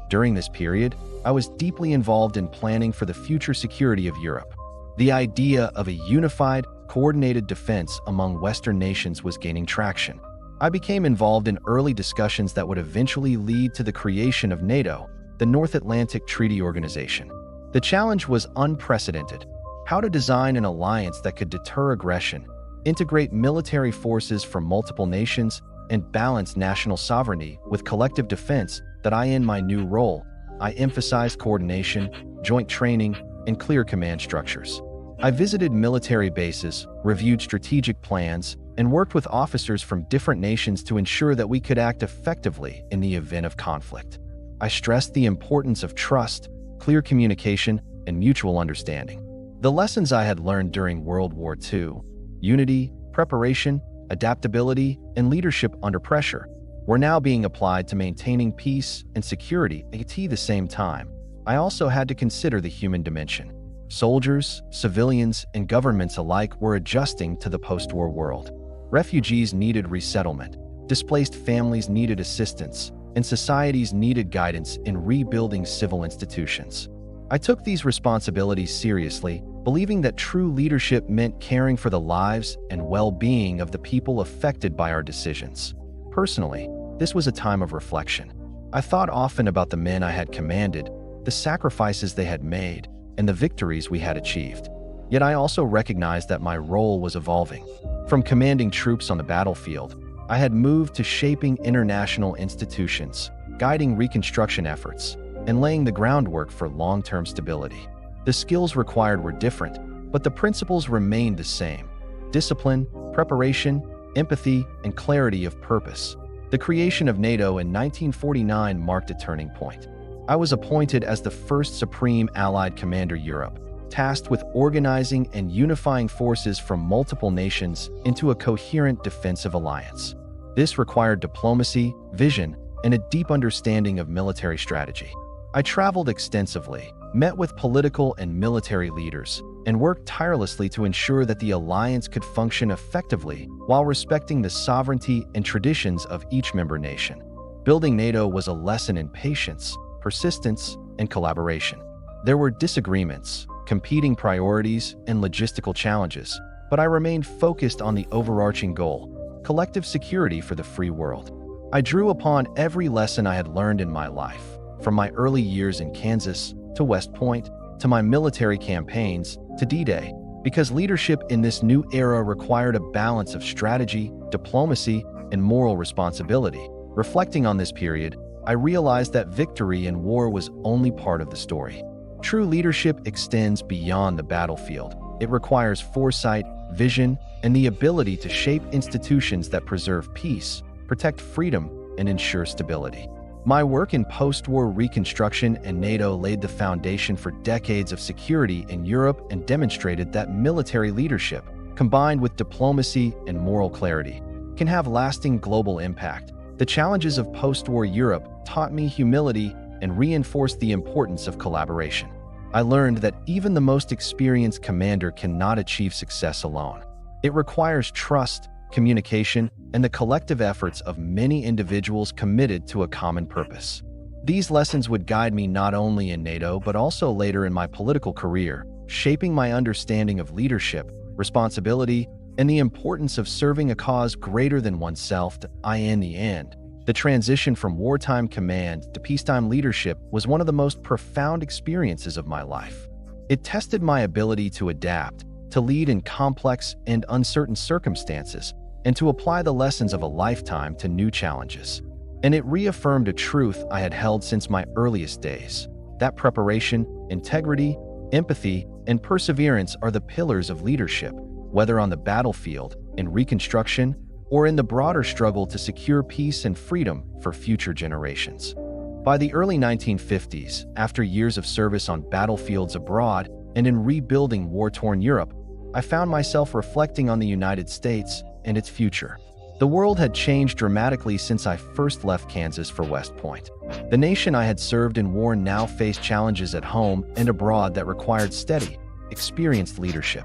During this period, I was deeply involved in planning for the future security of Europe. The idea of a unified, coordinated defense among Western nations was gaining traction. I became involved in early discussions that would eventually lead to the creation of NATO, the North Atlantic Treaty Organization. The challenge was unprecedented: how to design an alliance that could deter aggression, integrate military forces from multiple nations, and balance national sovereignty with collective defense. In my new role, I emphasized coordination, joint training, and clear command structures. I visited military bases, reviewed strategic plans, and worked with officers from different nations to ensure that we could act effectively in the event of conflict. I stressed the importance of trust, clear communication, and mutual understanding. The lessons I had learned during World War II, unity, preparation, adaptability, and leadership under pressure, were now being applied to maintaining peace and security at the same time. I also had to consider the human dimension. Soldiers, civilians, and governments alike were adjusting to the post-war world. Refugees needed resettlement, displaced families needed assistance, and societies needed guidance in rebuilding civil institutions. I took these responsibilities seriously, believing that true leadership meant caring for the lives and well-being of the people affected by our decisions. Personally, this was a time of reflection. I thought often about the men I had commanded, the sacrifices they had made, and the victories we had achieved. Yet I also recognized that my role was evolving. From commanding troops on the battlefield, I had moved to shaping international institutions, guiding reconstruction efforts, and laying the groundwork for long-term stability. The skills required were different, but the principles remained the same: discipline, preparation, empathy, and clarity of purpose. The creation of NATO in 1949 marked a turning point. I was appointed as the first Supreme Allied Commander Europe, tasked with organizing and unifying forces from multiple nations into a coherent defensive alliance. This required diplomacy, vision, and a deep understanding of military strategy. I traveled extensively, met with political and military leaders, and worked tirelessly to ensure that the alliance could function effectively while respecting the sovereignty and traditions of each member nation. Building NATO was a lesson in patience, persistence, and collaboration. There were disagreements, competing priorities, and logistical challenges, but I remained focused on the overarching goal: collective security for the free world. I drew upon every lesson I had learned in my life, from my early years in Kansas to West Point, to my military campaigns to D-Day, because leadership in this new era required a balance of strategy, diplomacy, and moral responsibility. Reflecting on this period, I realized that victory in war was only part of the story. True leadership extends beyond the battlefield. It requires foresight, vision, and the ability to shape institutions that preserve peace, protect freedom, and ensure stability. My work in post-war reconstruction and NATO laid the foundation for decades of security in Europe and demonstrated that military leadership, combined with diplomacy and moral clarity, can have lasting global impact. The challenges of post-war Europe taught me humility and reinforced the importance of collaboration. I learned that even the most experienced commander cannot achieve success alone. It requires trust, communication, and the collective efforts of many individuals committed to a common purpose. These lessons would guide me not only in NATO but also later in my political career, shaping my understanding of leadership, responsibility, and the importance of serving a cause greater than oneself. In the end, the transition from wartime command to peacetime leadership was one of the most profound experiences of my life. It tested my ability to adapt, to lead in complex and uncertain circumstances, and to apply the lessons of a lifetime to new challenges. And it reaffirmed a truth I had held since my earliest days: that preparation, integrity, empathy, and perseverance are the pillars of leadership, whether on the battlefield, in reconstruction, or in the broader struggle to secure peace and freedom for future generations. By the early 1950s, after years of service on battlefields abroad and in rebuilding war-torn Europe, I found myself reflecting on the United States and its future. The world had changed dramatically since I first left Kansas for West Point. The nation I had served in war now faced challenges at home and abroad that required steady, experienced leadership.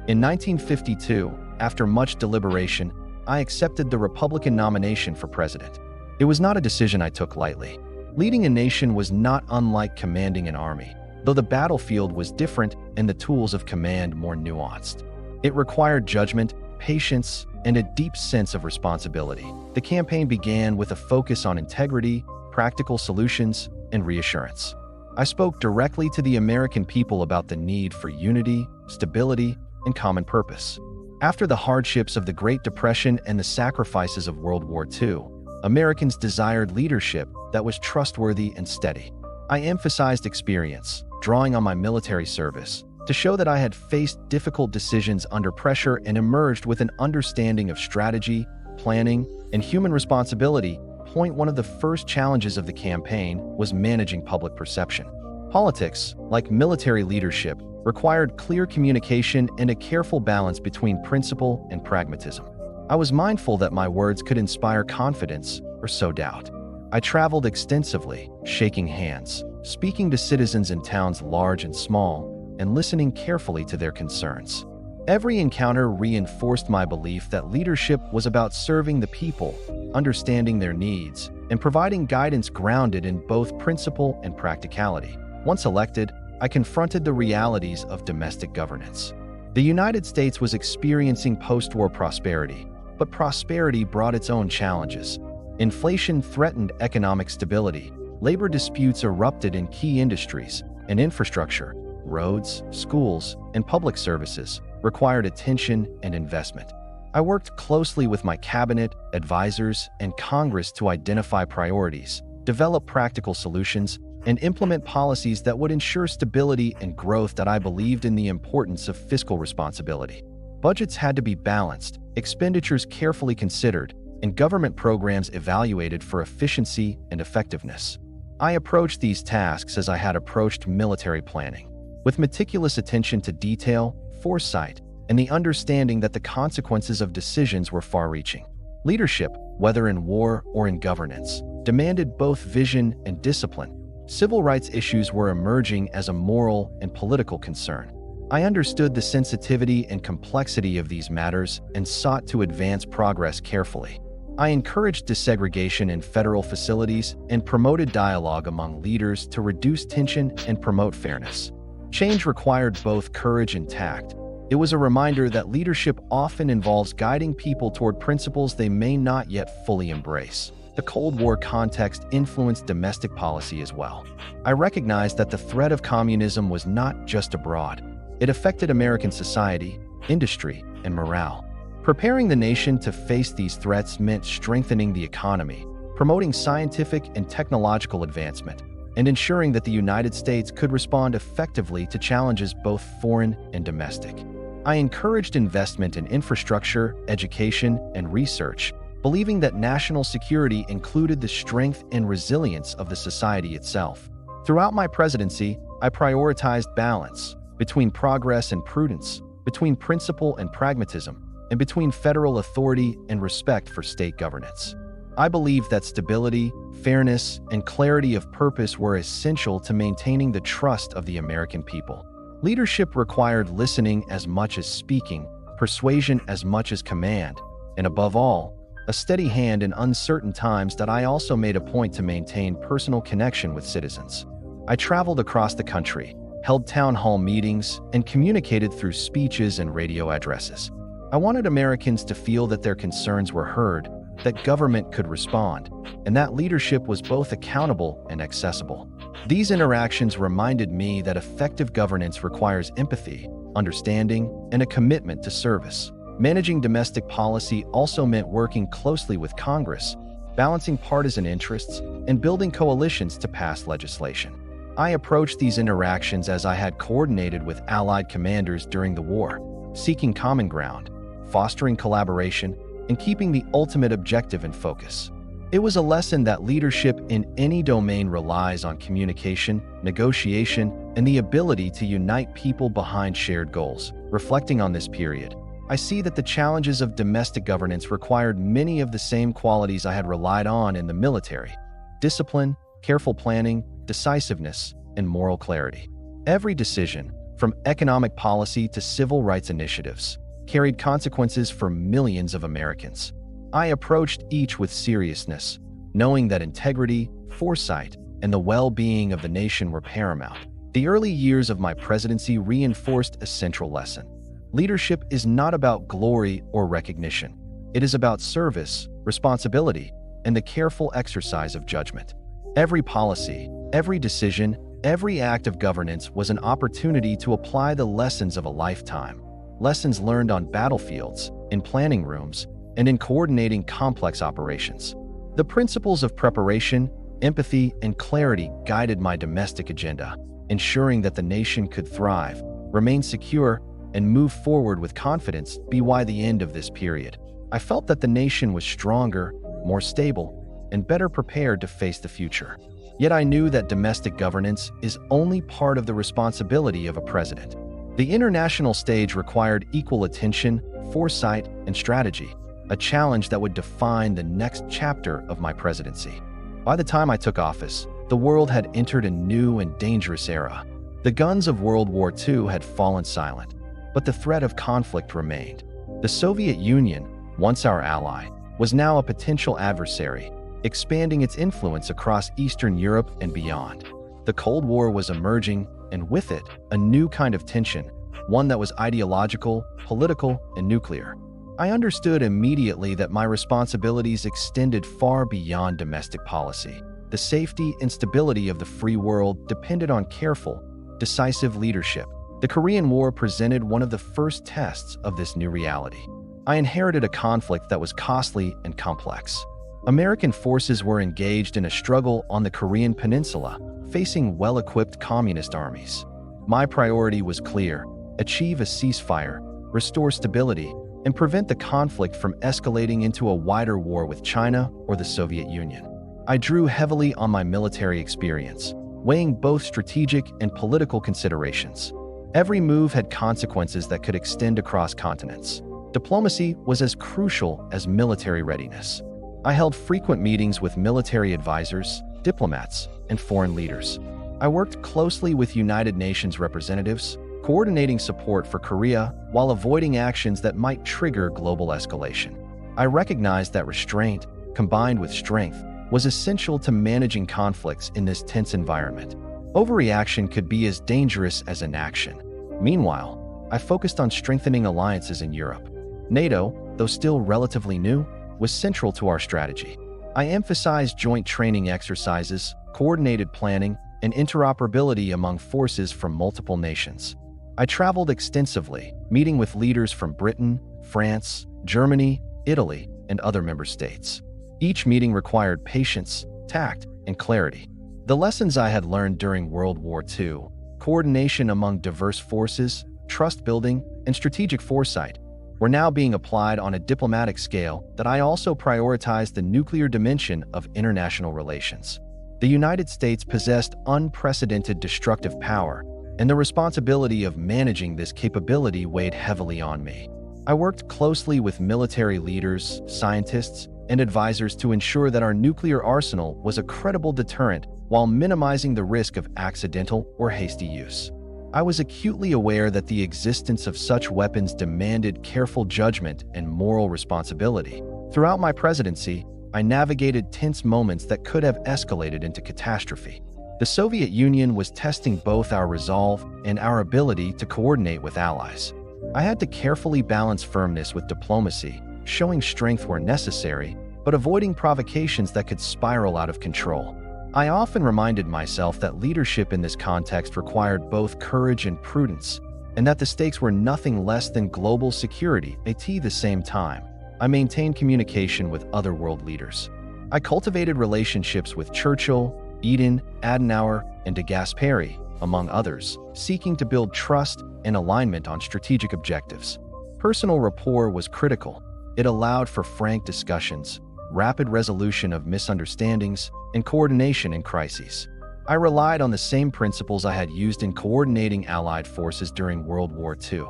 In 1952, after much deliberation, I accepted the Republican nomination for president. It was not a decision I took lightly. Leading a nation was not unlike commanding an army, though the battlefield was different and the tools of command more nuanced. It required judgment, patience, and a deep sense of responsibility. The campaign began with a focus on integrity, practical solutions, and reassurance. I spoke directly to the American people about the need for unity, stability, and common purpose. After the hardships of the Great Depression and the sacrifices of World War II, Americans desired leadership that was trustworthy and steady. I emphasized experience, drawing on my military service, to show that I had faced difficult decisions under pressure and emerged with an understanding of strategy, planning, and human responsibility. One of the first challenges of the campaign was managing public perception. Politics, like military leadership, required clear communication and a careful balance between principle and pragmatism. I was mindful that my words could inspire confidence or sow doubt. I traveled extensively, shaking hands, speaking to citizens in towns large and small, and listening carefully to their concerns. Every encounter reinforced my belief that leadership was about serving the people, understanding their needs, and providing guidance grounded in both principle and practicality. Once elected, I confronted the realities of domestic governance. The United States was experiencing post-war prosperity, but prosperity brought its own challenges. Inflation threatened economic stability, labor disputes erupted in key industries, and infrastructure, roads, schools, and public services required attention and investment. I worked closely with my cabinet, advisors, and Congress to identify priorities, develop practical solutions, and implement policies that would ensure stability and growth. That I believed in the importance of fiscal responsibility. Budgets had to be balanced, expenditures carefully considered, and government programs evaluated for efficiency and effectiveness. I approached these tasks as I had approached military planning, with meticulous attention to detail, foresight, and the understanding that the consequences of decisions were far-reaching. Leadership, whether in war or in governance, demanded both vision and discipline. Civil rights issues were emerging as a moral and political concern. I understood the sensitivity and complexity of these matters and sought to advance progress carefully. I encouraged desegregation in federal facilities and promoted dialogue among leaders to reduce tension and promote fairness. Change required both courage and tact. It was a reminder that leadership often involves guiding people toward principles they may not yet fully embrace. The Cold War context influenced domestic policy as well. I recognized that the threat of communism was not just abroad. It affected American society, industry, and morale. Preparing the nation to face these threats meant strengthening the economy, promoting scientific and technological advancement, and ensuring that the United States could respond effectively to challenges both foreign and domestic. I encouraged investment in infrastructure, education, and research, believing that national security included the strength and resilience of the society itself. Throughout my presidency, I prioritized balance between progress and prudence, between principle and pragmatism, and between federal authority and respect for state governance. I believe that stability, fairness, and clarity of purpose were essential to maintaining the trust of the American people. Leadership required listening as much as speaking, persuasion as much as command, and above all, a steady hand in uncertain times. That I also made a point to maintain personal connection with citizens. I traveled across the country, held town hall meetings, and communicated through speeches and radio addresses. I wanted Americans to feel that their concerns were heard, that government could respond, and that leadership was both accountable and accessible. These interactions reminded me that effective governance requires empathy, understanding, and a commitment to service. Managing domestic policy also meant working closely with Congress, balancing partisan interests, and building coalitions to pass legislation. I approached these interactions as I had coordinated with Allied commanders during the war, seeking common ground, fostering collaboration, and keeping the ultimate objective in focus. It was a lesson that leadership in any domain relies on communication, negotiation, and the ability to unite people behind shared goals. Reflecting on this period, I see that the challenges of domestic governance required many of the same qualities I had relied on in the military: discipline, careful planning, decisiveness, and moral clarity. Every decision, from economic policy to civil rights initiatives, carried consequences for millions of Americans. I approached each with seriousness, knowing that integrity, foresight, and the well-being of the nation were paramount. The early years of my presidency reinforced a central lesson. Leadership is not about glory or recognition. It is about service, responsibility, and the careful exercise of judgment. Every policy, every decision, every act of governance was an opportunity to apply the lessons of a lifetime. Lessons learned on battlefields, in planning rooms, and in coordinating complex operations. The principles of preparation, empathy, and clarity guided my domestic agenda, ensuring that the nation could thrive, remain secure, and move forward with confidence. By the end of this period, I felt that the nation was stronger, more stable, and better prepared to face the future. Yet I knew that domestic governance is only part of the responsibility of a president. The international stage required equal attention, foresight, and strategy, a challenge that would define the next chapter of my presidency. By the time I took office, the world had entered a new and dangerous era. The guns of World War II had fallen silent, but the threat of conflict remained. The Soviet Union, once our ally, was now a potential adversary, expanding its influence across Eastern Europe and beyond. The Cold War was emerging, and with it, a new kind of tension, one that was ideological, political, and nuclear. I understood immediately that my responsibilities extended far beyond domestic policy. The safety and stability of the free world depended on careful, decisive leadership. The Korean War presented one of the first tests of this new reality. I inherited a conflict that was costly and complex. American forces were engaged in a struggle on the Korean Peninsula, facing well-equipped communist armies. My priority was clear: achieve a ceasefire, restore stability, and prevent the conflict from escalating into a wider war with China or the Soviet Union. I drew heavily on my military experience, weighing both strategic and political considerations. Every move had consequences that could extend across continents. Diplomacy was as crucial as military readiness. I held frequent meetings with military advisors, diplomats, and foreign leaders. I worked closely with United Nations representatives, coordinating support for Korea while avoiding actions that might trigger global escalation. I recognized that restraint, combined with strength, was essential to managing conflicts in this tense environment. Overreaction could be as dangerous as inaction. Meanwhile, I focused on strengthening alliances in Europe. NATO, though still relatively new, was central to our strategy. I emphasized joint training exercises, coordinated planning, and interoperability among forces from multiple nations. I traveled extensively, meeting with leaders from Britain, France, Germany, Italy, and other member states. Each meeting required patience, tact, and clarity. The lessons I had learned during World War II, coordination among diverse forces, trust building, and strategic foresight, were now being applied on a diplomatic scale that I also prioritized the nuclear dimension of international relations. The United States possessed unprecedented destructive power, and the responsibility of managing this capability weighed heavily on me. I worked closely with military leaders, scientists, and advisors to ensure that our nuclear arsenal was a credible deterrent while minimizing the risk of accidental or hasty use. I was acutely aware that the existence of such weapons demanded careful judgment and moral responsibility. Throughout my presidency, I navigated tense moments that could have escalated into catastrophe. The Soviet Union was testing both our resolve and our ability to coordinate with allies. I had to carefully balance firmness with diplomacy, showing strength where necessary, but avoiding provocations that could spiral out of control. I often reminded myself that leadership in this context required both courage and prudence, and that the stakes were nothing less than global security at the same time. I maintained communication with other world leaders. I cultivated relationships with Churchill, Eden, Adenauer, and de Gasperi, among others, seeking to build trust and alignment on strategic objectives. Personal rapport was critical. It allowed for frank discussions, rapid resolution of misunderstandings, and coordination in crises. I relied on the same principles I had used in coordinating Allied forces during World War II: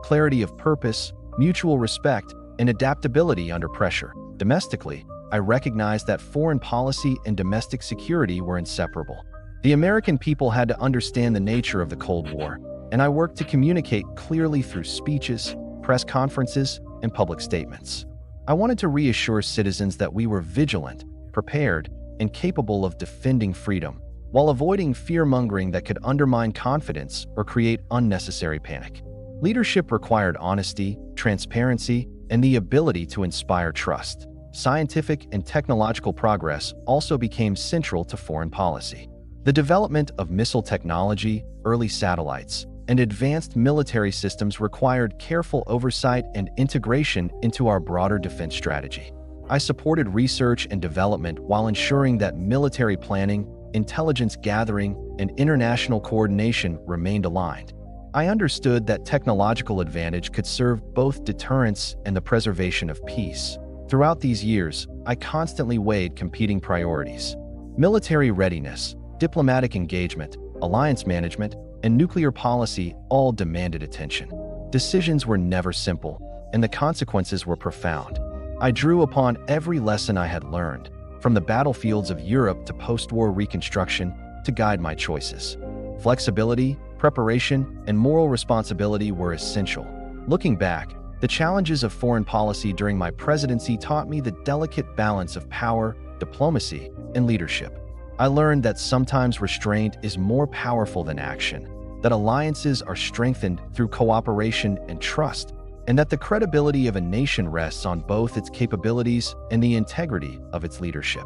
clarity of purpose, mutual respect, and adaptability under pressure. Domestically, I recognized that foreign policy and domestic security were inseparable. The American people had to understand the nature of the Cold War, and I worked to communicate clearly through speeches, press conferences, and public statements. I wanted to reassure citizens that we were vigilant, prepared, and capable of defending freedom, while avoiding fear-mongering that could undermine confidence or create unnecessary panic. Leadership required honesty, transparency, and the ability to inspire trust. Scientific and technological progress also became central to foreign policy. The development of missile technology, early satellites, and advanced military systems required careful oversight and integration into our broader defense strategy. I supported research and development while ensuring that military planning, intelligence gathering, and international coordination remained aligned. I understood that technological advantage could serve both deterrence and the preservation of peace. Throughout these years, I constantly weighed competing priorities. Military readiness, diplomatic engagement, alliance management, and nuclear policy all demanded attention. Decisions were never simple, and the consequences were profound. I drew upon every lesson I had learned, from the battlefields of Europe to post-war reconstruction, to guide my choices. Flexibility, preparation, and moral responsibility were essential. Looking back, the challenges of foreign policy during my presidency taught me the delicate balance of power, diplomacy, and leadership. I learned that sometimes restraint is more powerful than action, that alliances are strengthened through cooperation and trust, and that the credibility of a nation rests on both its capabilities and the integrity of its leadership.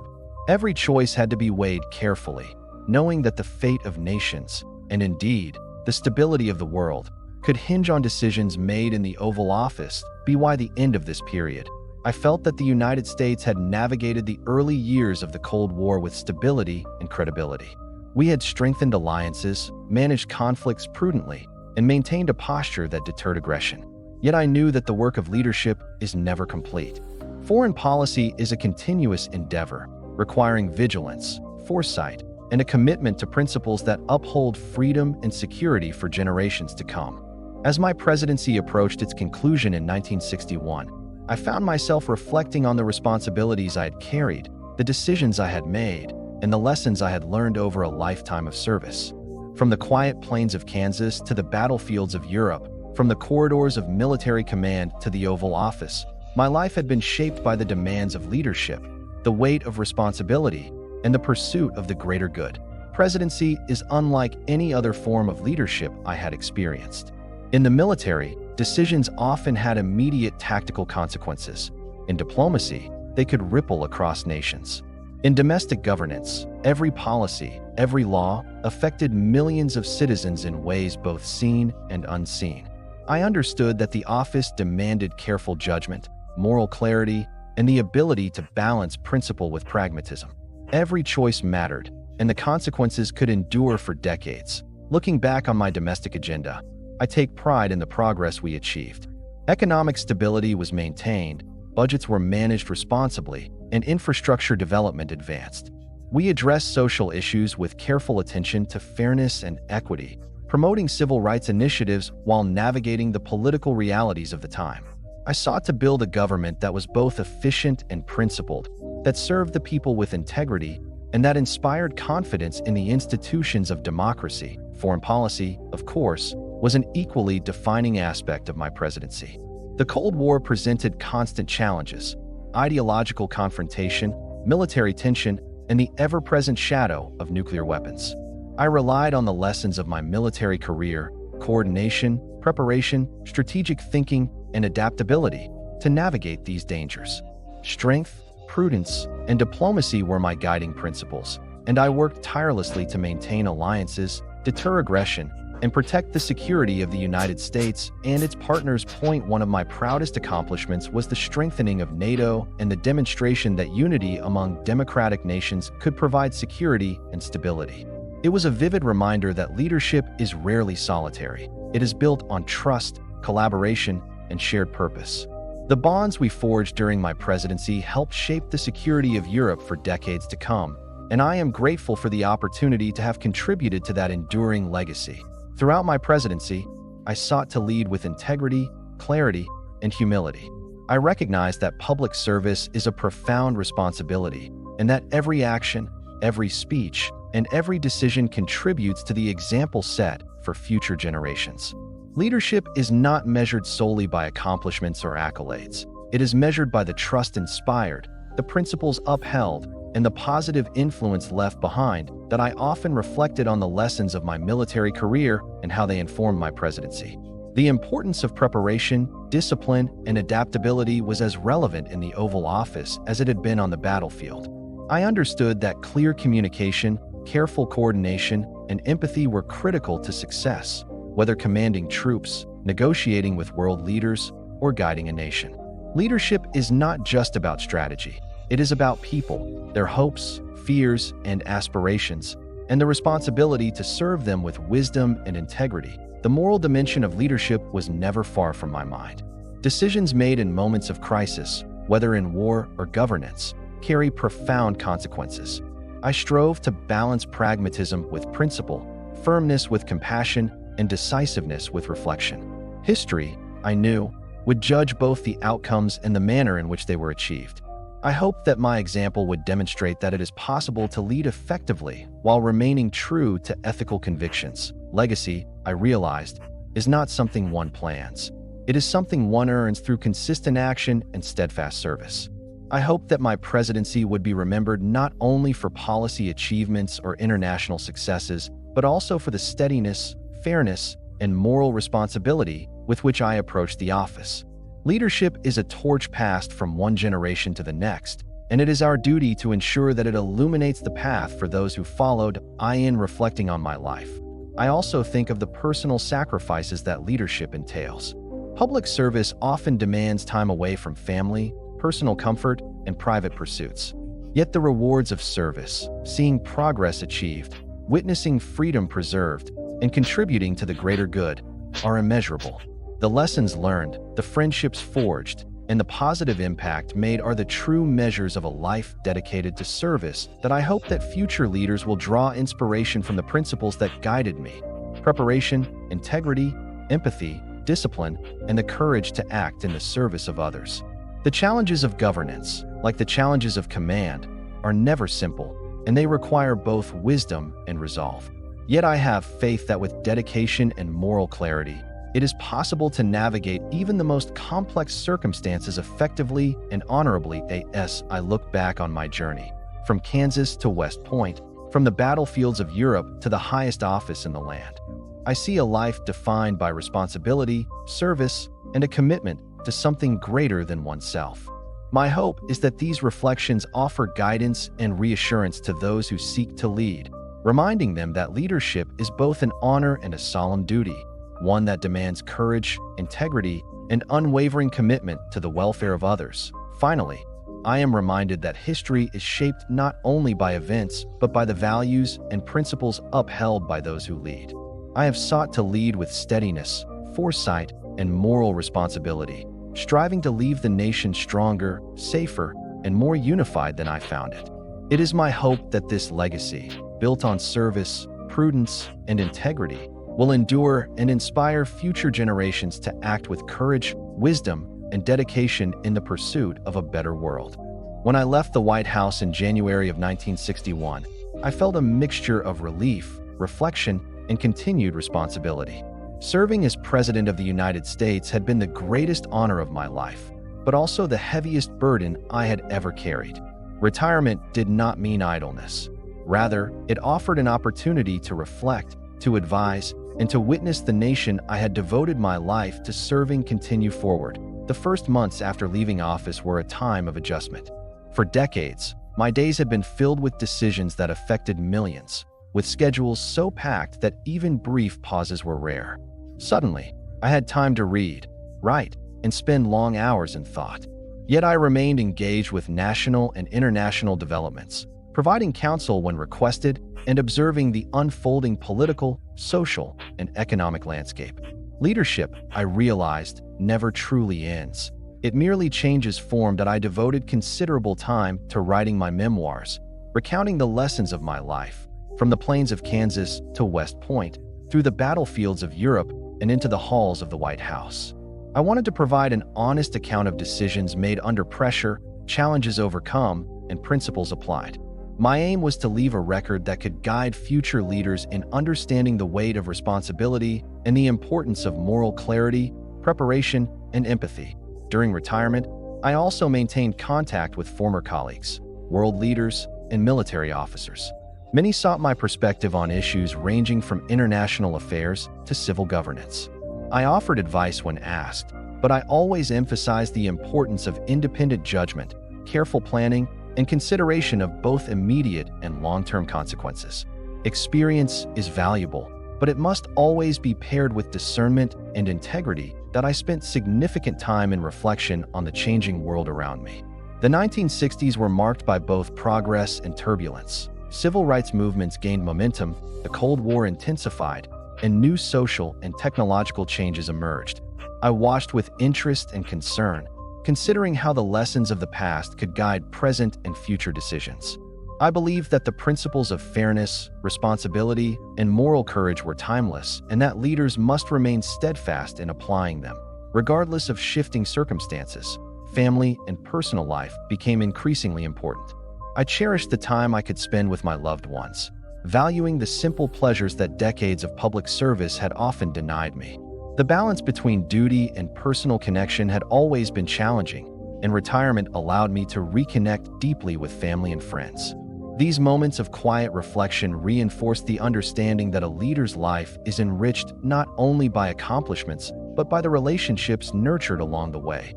Every choice had to be weighed carefully, knowing that the fate of nations, and indeed, the stability of the world, could hinge on decisions made in the Oval Office. By the end of this period, I felt that the United States had navigated the early years of the Cold War with stability and credibility. We had strengthened alliances, managed conflicts prudently, and maintained a posture that deterred aggression. Yet I knew that the work of leadership is never complete. Foreign policy is a continuous endeavor, requiring vigilance, foresight, and a commitment to principles that uphold freedom and security for generations to come. As my presidency approached its conclusion in 1961, I found myself reflecting on the responsibilities I had carried, the decisions I had made, and the lessons I had learned over a lifetime of service. From the quiet plains of Kansas to the battlefields of Europe, from the corridors of military command to the Oval Office, My life had been shaped by the demands of leadership, the weight of responsibility, and the pursuit of the greater good. Presidency is unlike any other form of leadership I had experienced. In the military, decisions often had immediate tactical consequences. In diplomacy, they could ripple across nations. In domestic governance, every policy, every law affected millions of citizens in ways both seen and unseen. I understood that the office demanded careful judgment, moral clarity, and the ability to balance principle with pragmatism. Every choice mattered, and the consequences could endure for decades. Looking back on my domestic agenda, I take pride in the progress we achieved. Economic stability was maintained, budgets were managed responsibly, and infrastructure development advanced. We addressed social issues with careful attention to fairness and equity, promoting civil rights initiatives while navigating the political realities of the time. I sought to build a government that was both efficient and principled, that served the people with integrity, and that inspired confidence in the institutions of democracy. Foreign policy, of course, was an equally defining aspect of my presidency. The Cold War presented constant challenges: ideological confrontation, military tension, and the ever-present shadow of nuclear weapons. I relied on the lessons of my military career: coordination, preparation, strategic thinking, and adaptability to navigate these dangers. Strength, prudence, and diplomacy were my guiding principles, and I worked tirelessly to maintain alliances, deter aggression, and protect the security of the United States and its partners. One of my proudest accomplishments was the strengthening of NATO and the demonstration that unity among democratic nations could provide security and stability. It was a vivid reminder that leadership is rarely solitary. It is built on trust, collaboration, and shared purpose. The bonds we forged during my presidency helped shape the security of Europe for decades to come, and I am grateful for the opportunity to have contributed to that enduring legacy. Throughout my presidency, I sought to lead with integrity, clarity, and humility. I recognized that public service is a profound responsibility, and that every action, every speech, and every decision contributes to the example set for future generations. Leadership is not measured solely by accomplishments or accolades. It is measured by the trust inspired, the principles upheld, and the positive influence left behind. That I often reflected on the lessons of my military career and how they informed my presidency. The importance of preparation, discipline, and adaptability was as relevant in the Oval Office as it had been on the battlefield. I understood that clear communication, careful coordination, and empathy were critical to success, whether commanding troops, negotiating with world leaders, or guiding a nation. Leadership is not just about strategy. It is about people, their hopes, fears, and aspirations, and the responsibility to serve them with wisdom and integrity. The moral dimension of leadership was never far from my mind. Decisions made in moments of crisis, whether in war or governance, carry profound consequences. I strove to balance pragmatism with principle, firmness with compassion, and decisiveness with reflection. History, I knew, would judge both the outcomes and the manner in which they were achieved. I hoped that my example would demonstrate that it is possible to lead effectively while remaining true to ethical convictions. Legacy, I realized, is not something one plans. It is something one earns through consistent action and steadfast service. I hoped that my presidency would be remembered not only for policy achievements or international successes, but also for the steadiness, fairness, and moral responsibility with which I approached the office. Leadership is a torch passed from one generation to the next, and it is our duty to ensure that it illuminates the path for those who followed. In reflecting on my life, I also think of the personal sacrifices that leadership entails. Public service often demands time away from family, personal comfort, and private pursuits. Yet the rewards of service, seeing progress achieved, witnessing freedom preserved, and contributing to the greater good, are immeasurable. The lessons learned, the friendships forged, and the positive impact made are the true measures of a life dedicated to service. That I hope that future leaders will draw inspiration from the principles that guided me: preparation, integrity, empathy, discipline, and the courage to act in the service of others. The challenges of governance, like the challenges of command, are never simple, and they require both wisdom and resolve. Yet I have faith that with dedication and moral clarity, it is possible to navigate even the most complex circumstances effectively and honorably. As I look back on my journey, from Kansas to West Point, from the battlefields of Europe to the highest office in the land, I see a life defined by responsibility, service, and a commitment to something greater than oneself. My hope is that these reflections offer guidance and reassurance to those who seek to lead, reminding them that leadership is both an honor and a solemn duty, one that demands courage, integrity, and unwavering commitment to the welfare of others. Finally, I am reminded that history is shaped not only by events, but by the values and principles upheld by those who lead. I have sought to lead with steadiness, foresight, and moral responsibility, striving to leave the nation stronger, safer, and more unified than I found it. It is my hope that this legacy, built on service, prudence, and integrity, will endure and inspire future generations to act with courage, wisdom, and dedication in the pursuit of a better world. When I left the White House in January of 1961, I felt a mixture of relief, reflection, and continued responsibility. Serving as President of the United States had been the greatest honor of my life, but also the heaviest burden I had ever carried. Retirement did not mean idleness. Rather, it offered an opportunity to reflect, to advise, and to witness the nation I had devoted my life to serving continue forward. The first months after leaving office were a time of adjustment. For decades, my days had been filled with decisions that affected millions, with schedules so packed that even brief pauses were rare. Suddenly, I had time to read, write, and spend long hours in thought. Yet I remained engaged with national and international developments, providing counsel when requested and observing the unfolding political, social, and economic landscape. Leadership, I realized, never truly ends. It merely changes form. That I devoted considerable time to writing my memoirs, recounting the lessons of my life, from the plains of Kansas to West Point, through the battlefields of Europe and into the halls of the White House. I wanted to provide an honest account of decisions made under pressure, challenges overcome, and principles applied. My aim was to leave a record that could guide future leaders in understanding the weight of responsibility and the importance of moral clarity, preparation, and empathy. During retirement, I also maintained contact with former colleagues, world leaders, and military officers. Many sought my perspective on issues ranging from international affairs to civil governance. I offered advice when asked, but I always emphasized the importance of independent judgment, careful planning, and consideration of both immediate and long-term consequences. Experience is valuable, but it must always be paired with discernment and integrity. That I spent significant time in reflection on the changing world around me. The 1960s were marked by both progress and turbulence. Civil rights movements gained momentum, the Cold War intensified, and new social and technological changes emerged. I watched with interest and concern, considering how the lessons of the past could guide present and future decisions. I believe that the principles of fairness, responsibility, and moral courage were timeless, and that leaders must remain steadfast in applying them. Regardless of shifting circumstances, family and personal life became increasingly important. I cherished the time I could spend with my loved ones, valuing the simple pleasures that decades of public service had often denied me. The balance between duty and personal connection had always been challenging, and retirement allowed me to reconnect deeply with family and friends. These moments of quiet reflection reinforced the understanding that a leader's life is enriched not only by accomplishments, but by the relationships nurtured along the way.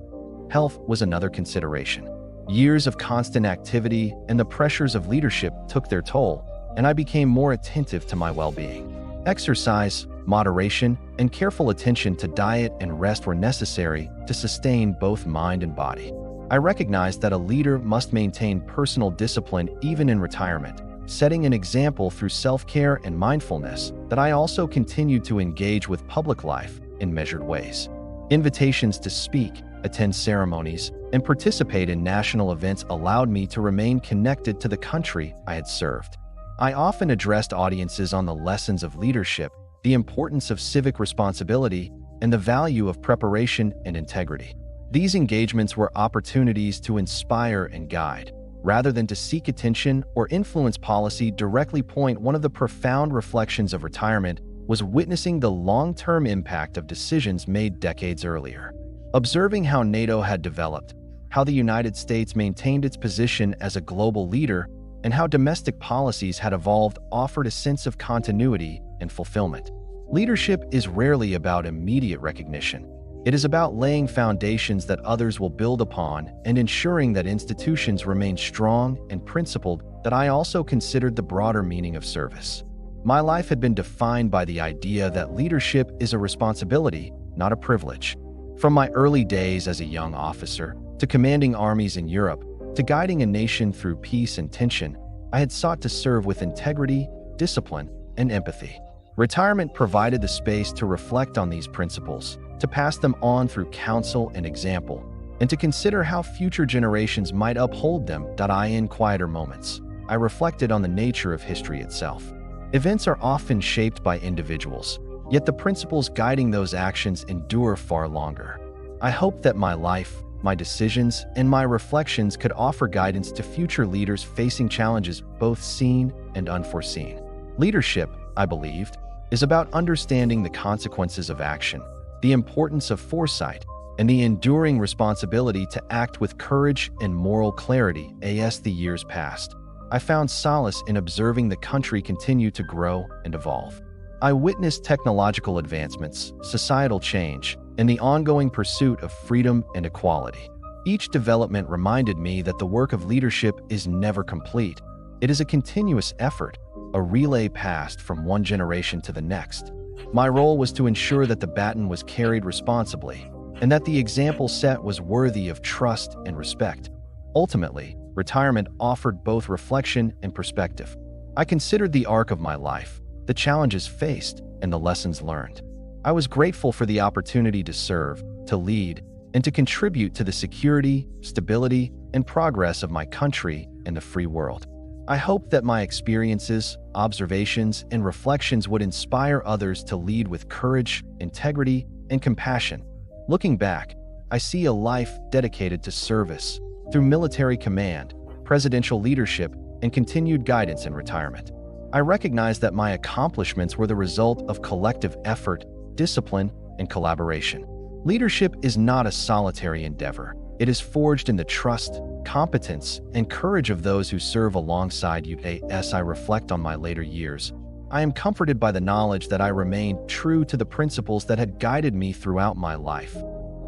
Health was another consideration. Years of constant activity and the pressures of leadership took their toll, and I became more attentive to my well-being. Exercise, moderation, and careful attention to diet and rest were necessary to sustain both mind and body. I recognized that a leader must maintain personal discipline even in retirement, setting an example through self-care and mindfulness. That I also continued to engage with public life in measured ways. Invitations to speak, attend ceremonies, and participate in national events allowed me to remain connected to the country I had served. I often addressed audiences on the lessons of leadership, the importance of civic responsibility, and the value of preparation and integrity. These engagements were opportunities to inspire and guide, rather than to seek attention or influence policy directly. One of the profound reflections of retirement was witnessing the long-term impact of decisions made decades earlier. Observing how NATO had developed, how the United States maintained its position as a global leader, and how domestic policies had evolved offered a sense of continuity and fulfillment. Leadership is rarely about immediate recognition. It is about laying foundations that others will build upon and ensuring that institutions remain strong and principled. That I also considered the broader meaning of service. My life had been defined by the idea that leadership is a responsibility, not a privilege. From my early days as a young officer, to commanding armies in Europe, to guiding a nation through peace and tension, I had sought to serve with integrity, discipline, and empathy. Retirement provided the space to reflect on these principles, to pass them on through counsel and example, and to consider how future generations might uphold them. In quieter moments, I reflected on the nature of history itself. Events are often shaped by individuals, yet the principles guiding those actions endure far longer. I hope that my life, my decisions, and my reflections could offer guidance to future leaders facing challenges both seen and unforeseen. Leadership, I believed, is about understanding the consequences of action, the importance of foresight, and the enduring responsibility to act with courage and moral clarity. As the years passed, I found solace in observing the country continue to grow and evolve. I witnessed technological advancements, societal change, and the ongoing pursuit of freedom and equality. Each development reminded me that the work of leadership is never complete. It is a continuous effort, a relay passed from one generation to the next. My role was to ensure that the baton was carried responsibly, and that the example set was worthy of trust and respect. Ultimately, retirement offered both reflection and perspective. I considered the arc of my life, the challenges faced, and the lessons learned. I was grateful for the opportunity to serve, to lead, and to contribute to the security, stability, and progress of my country and the free world. I hope that my experiences, observations, and reflections would inspire others to lead with courage, integrity, and compassion. Looking back, I see a life dedicated to service, through military command, presidential leadership, and continued guidance in retirement. I recognize that my accomplishments were the result of collective effort, discipline, and collaboration. Leadership is not a solitary endeavor. It is forged in the trust, competence, and courage of those who serve alongside you. As I reflect on my later years, I am comforted by the knowledge that I remained true to the principles that had guided me throughout my life: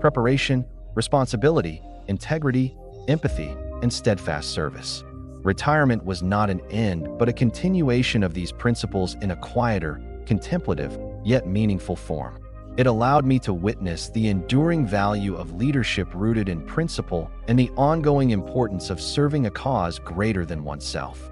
preparation, responsibility, integrity, empathy, and steadfast service. Retirement was not an end, but a continuation of these principles in a quieter, contemplative, yet meaningful form. It allowed me to witness the enduring value of leadership rooted in principle and the ongoing importance of serving a cause greater than oneself.